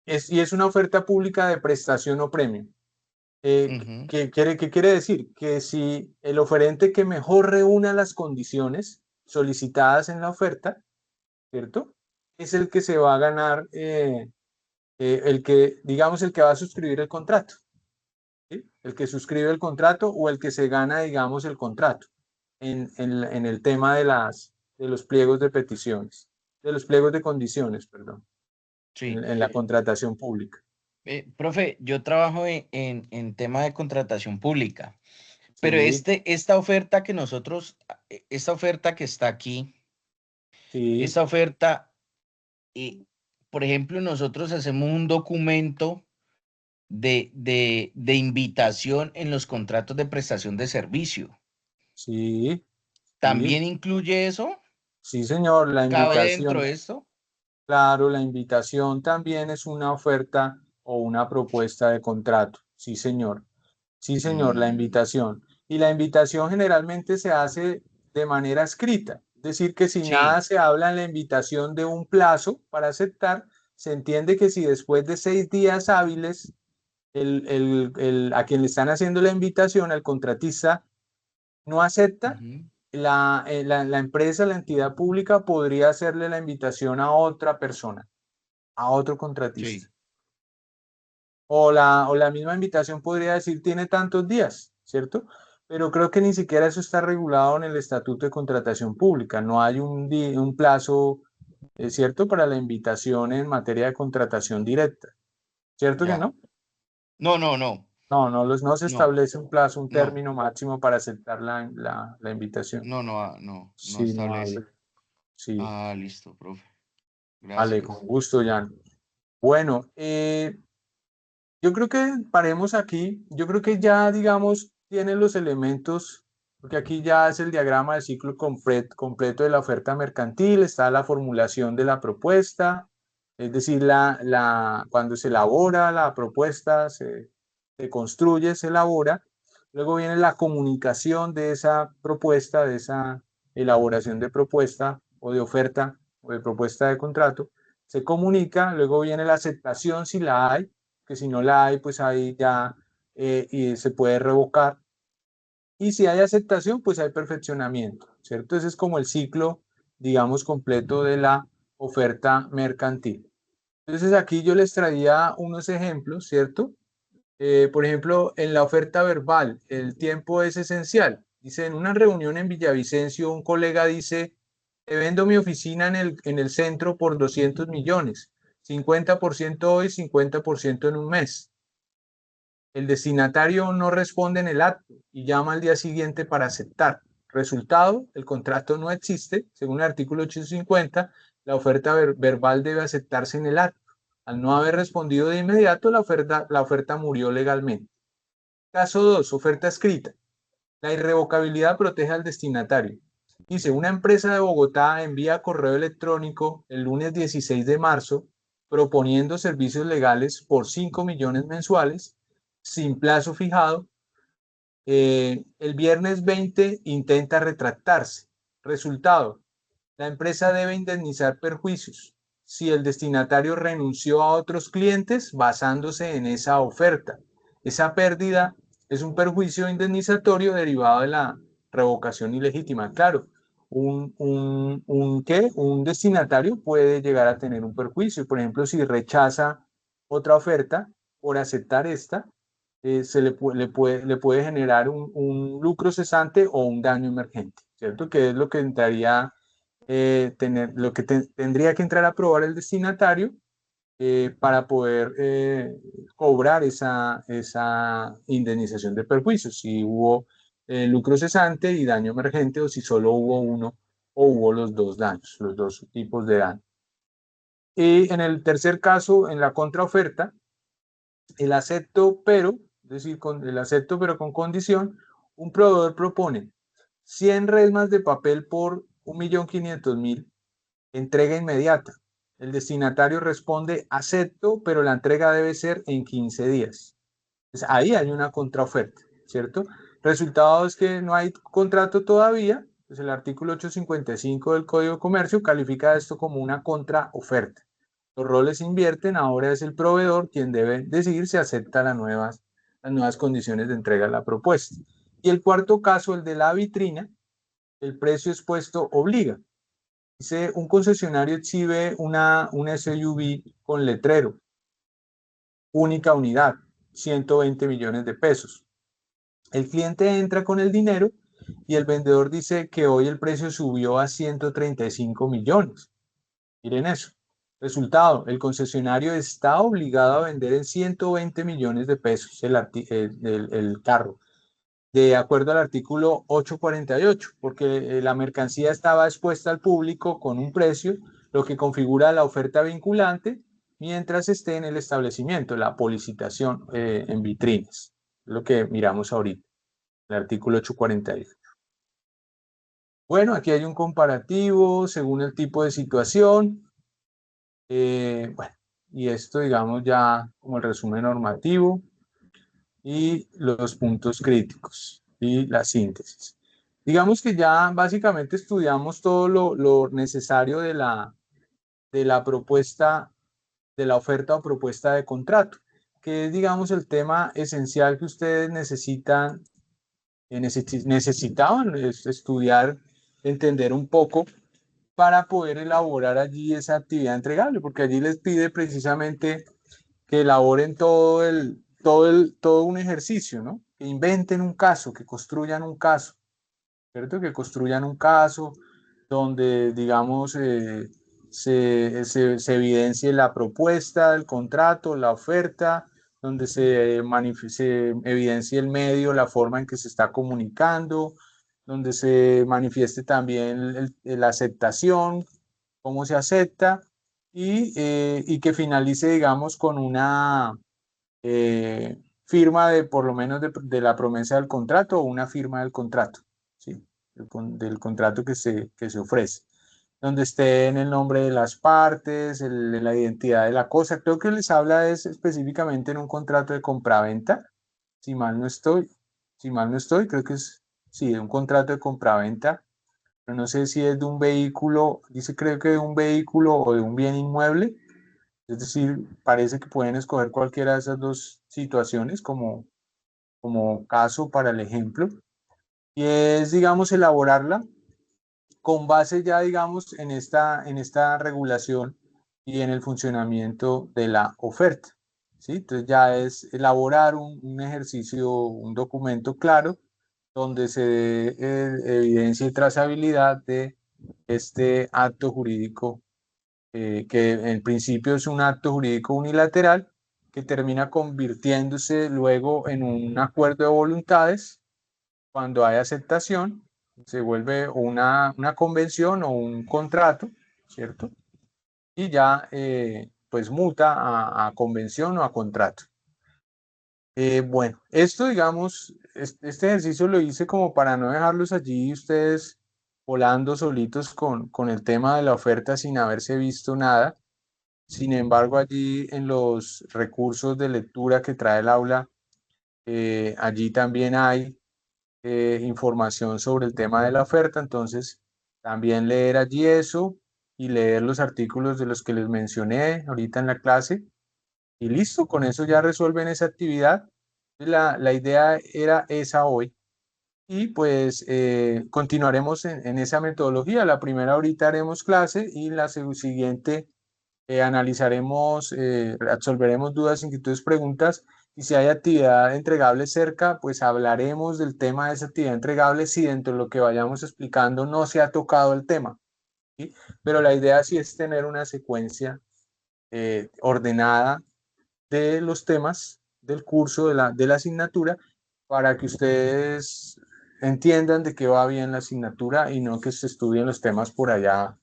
es una oferta pública de prestación o premio. Ujú. ¿Qué quiere decir? Que si el oferente que mejor reúna las condiciones solicitadas en la oferta, ¿cierto? Es el que se va a ganar, digamos, el que va a suscribir el contrato, ¿sí? El que suscribe el contrato o el que se gana, digamos, el contrato en el tema de los pliegos de peticiones, de los pliegos de condiciones, perdón, Sí. en la contratación pública. Profe, yo trabajo en tema de contratación pública, pero Sí, esta oferta que está aquí, sí, esta oferta, eh, por ejemplo, nosotros hacemos un documento de invitación en los contratos de prestación de servicio. sí, sí. ¿También incluye eso? Sí, señor, la ¿Cabe dentro invitación, de esto? claro, la invitación también es una oferta o una propuesta de contrato. Sí, señor. Sí, señor, la Mm, invitación. Y la invitación generalmente se hace de manera escrita. Es decir, que si nada sí. se habla en la invitación de un plazo para aceptar, se entiende que si después de 6 días hábiles a quien le están haciendo la invitación, al contratista, no acepta, Ujú. la empresa, la entidad pública podría hacerle la invitación a otra persona, a otro contratista. Sí. O la misma invitación podría decir tiene tantos días, ¿cierto? Pero creo que ni siquiera eso está regulado en el Estatuto de Contratación Pública. No hay un plazo, ¿cierto?, para la invitación en materia de contratación directa. ¿Cierto que Ya. no? No, no, no, No se no, establece un plazo, un no, término máximo para aceptar la invitación. no Sí, no hay. establece. Sí. Ah, listo, profe. Vale, con Gracias. gusto, Jan. Bueno, yo creo que paremos aquí. Yo creo que ya, digamos, tienen los elementos, porque aquí ya es el diagrama de ciclo completo de la oferta mercantil, está la formulación de la propuesta, es decir, cuando se elabora la propuesta, se construye, se elabora. Luego viene la comunicación de esa propuesta, de esa elaboración de propuesta o de oferta o de propuesta de contrato. Se comunica, luego viene la aceptación si la hay, que si no la hay, pues ahí ya y se puede revocar. Y si hay aceptación, pues hay perfeccionamiento, ¿cierto? Ese es como el ciclo, digamos, completo de la oferta mercantil. Entonces aquí yo les traía unos ejemplos, ¿cierto? Por ejemplo, en la oferta verbal, el tiempo es esencial. Dice, en una reunión en Villavicencio, un colega dice, te vendo mi oficina en el centro por 200 millones, 50% hoy, 50% en un mes. El destinatario no responde en el acto y llama al día siguiente para aceptar. Resultado, el contrato no existe. Según el artículo 850, la oferta verbal debe aceptarse en el acto. Al no haber respondido de inmediato, la oferta murió legalmente. Caso 2, oferta escrita. La irrevocabilidad protege al destinatario. Dice, una empresa de Bogotá envía correo electrónico el lunes 16 de marzo proponiendo servicios legales por 5 millones mensuales sin plazo fijado. El viernes 20 intenta retractarse. Resultado, la empresa debe indemnizar perjuicios si el destinatario renunció a otros clientes basándose en esa oferta. Esa pérdida es un perjuicio indemnizatorio derivado de la revocación ilegítima. Claro, un destinatario puede llegar a tener un perjuicio. Por ejemplo, si rechaza otra oferta por aceptar esta, le puede generar un lucro cesante o un daño emergente, ¿cierto? Que es lo que entraría tendría que entrar a probar el destinatario para poder cobrar esa indemnización de perjuicios, si hubo lucro cesante y daño emergente o si solo hubo uno o hubo los dos daños, los dos tipos de daño. Y en el tercer caso, en la contraoferta, el acepto pero, es decir, el acepto pero con condición, un proveedor propone 100 resmas de papel por 1.500.000, entrega inmediata. El destinatario responde, acepto, pero la entrega debe ser en 15 días. Entonces, ahí hay una contraoferta, ¿cierto? Resultado es que no hay contrato todavía, pues el artículo 855 del Código de Comercio califica esto como una contraoferta. Los roles se invierten, ahora es el proveedor quien debe decidir si acepta las nuevas condiciones de entrega de la propuesta. Y el cuarto caso, el de la vitrina, el precio expuesto obliga. Dice, un concesionario exhibe una SUV con letrero, única unidad, 120 millones de pesos. El cliente entra con el dinero y el vendedor dice que hoy el precio subió a 135 millones. Miren eso. Resultado, el concesionario está obligado a vender en 120 millones de pesos el carro, de acuerdo al artículo 848, porque la mercancía estaba expuesta al público con un precio, lo que configura la oferta vinculante mientras esté en el establecimiento, la policitación en vitrinas, lo que miramos ahorita, el artículo 848. Bueno, aquí hay un comparativo según el tipo de situación. Bueno, y esto, digamos, ya como el resumen normativo y los puntos críticos y la síntesis. Digamos que ya básicamente estudiamos todo lo necesario de la propuesta, de la oferta o propuesta de contrato, que es, digamos, el tema esencial que ustedes necesitaban estudiar, entender un poco para poder elaborar allí esa actividad entregable, porque allí les pide precisamente que elaboren todo un ejercicio, ¿no? Que inventen un caso, que construyan un caso, ¿cierto? Que construyan un caso donde, digamos, se evidencie la propuesta, el contrato, la oferta, donde se evidencie el medio, la forma en que se está comunicando, donde se manifieste también la aceptación, cómo se acepta, y que finalice, digamos, con una firma por lo menos de la promesa del contrato o una firma del contrato, ¿sí? Del contrato que se ofrece, donde esté en el nombre de las partes, la identidad de la cosa. Creo que les habla específicamente en un contrato de compraventa, si mal no estoy, creo que es, sí, un contrato de compraventa, pero no sé si es de un vehículo, dice creo que de un vehículo o de un bien inmueble. Es decir, parece que pueden escoger cualquiera de esas dos situaciones como caso para el ejemplo. Y es, digamos, elaborarla con base ya, digamos, en esta regulación y en el funcionamiento de la oferta, ¿sí? Entonces ya es elaborar un ejercicio, un documento claro, donde se dé evidencia y trazabilidad de este acto jurídico que en principio es un acto jurídico unilateral que termina convirtiéndose luego en un acuerdo de voluntades. Cuando hay aceptación, se vuelve una convención o un contrato, ¿cierto? Y ya pues muta a convención o a contrato. Bueno, esto digamos, este ejercicio lo hice como para no dejarlos allí ustedes volando solitos con el tema de la oferta sin haberse visto nada. Sin embargo, allí en los recursos de lectura que trae el aula, allí también hay información sobre el tema de la oferta, entonces también leer allí eso y leer los artículos de los que les mencioné ahorita en la clase y listo, con eso ya resuelven esa actividad. La idea era esa hoy y pues continuaremos en esa metodología. La primera ahorita haremos clase y la siguiente analizaremos, resolveremos dudas, inquietudes, preguntas y si hay actividad entregable cerca, pues hablaremos del tema de esa actividad entregable si dentro de lo que vayamos explicando no se ha tocado el tema, ¿sí? Pero la idea sí es tener una secuencia ordenada de los temas del curso, de la asignatura, para que ustedes entiendan de qué va bien la asignatura y no que se estudien los temas por allá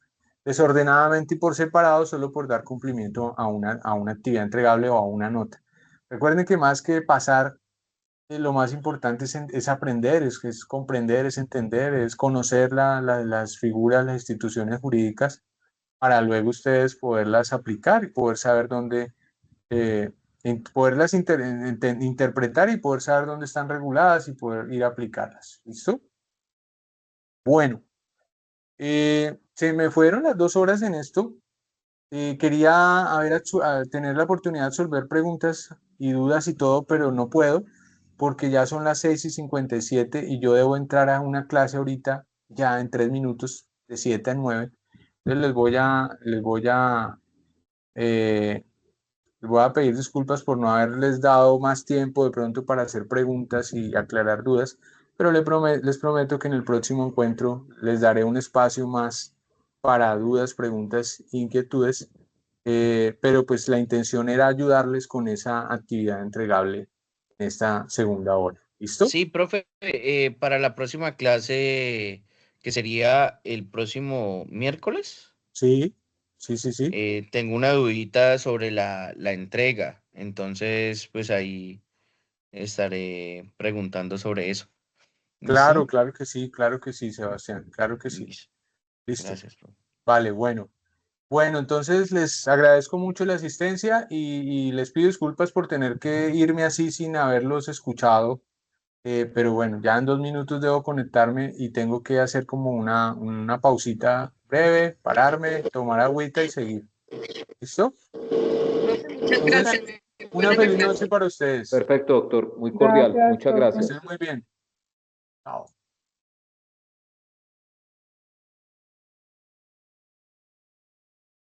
desordenadamente y por separado solo por dar cumplimiento a una actividad entregable o a una nota. Recuerden que más que pasar, lo más importante es aprender, es comprender, es entender, es conocer las figuras, las instituciones jurídicas para luego ustedes poderlas aplicar y poder saber dónde, poderlas interpretar y poder saber dónde están reguladas y poder ir a aplicarlas. ¿Listo? Bueno, se me fueron las 2 horas en esto. Quería tener la oportunidad de resolver preguntas y dudas y todo, pero no puedo porque ya son las 6:57 y yo debo entrar a una clase ahorita ya en 3 minutos, de 7 a 9. Entonces eh, les voy a pedir disculpas por no haberles dado más tiempo de pronto para hacer preguntas y aclarar dudas, pero les prometo que en el próximo encuentro les daré un espacio más para dudas, preguntas, inquietudes, pero pues la intención era ayudarles con esa actividad entregable en esta segunda hora. ¿Listo? Sí, profe, para la próxima clase, que sería el próximo miércoles, Sí, sí. tengo una dudita sobre la entrega, entonces pues ahí estaré preguntando sobre eso. Claro, ¿Listo? claro que sí, Sebastián, claro que sí. Listo. Listo. Gracias, profe. Vale, bueno. Bueno, entonces les agradezco mucho la asistencia y les pido disculpas por tener que irme así sin haberlos escuchado, pero bueno, ya en 2 minutos debo conectarme y tengo que hacer como una pausita breve, pararme, tomar agüita y seguir. ¿Listo? Muchas Entonces, gracias. una Buena la feliz clase. noche para ustedes. Perfecto, doctor. Muy cordial. Gracias, Muchas profe. Que gracias. estén muy bien. Chao.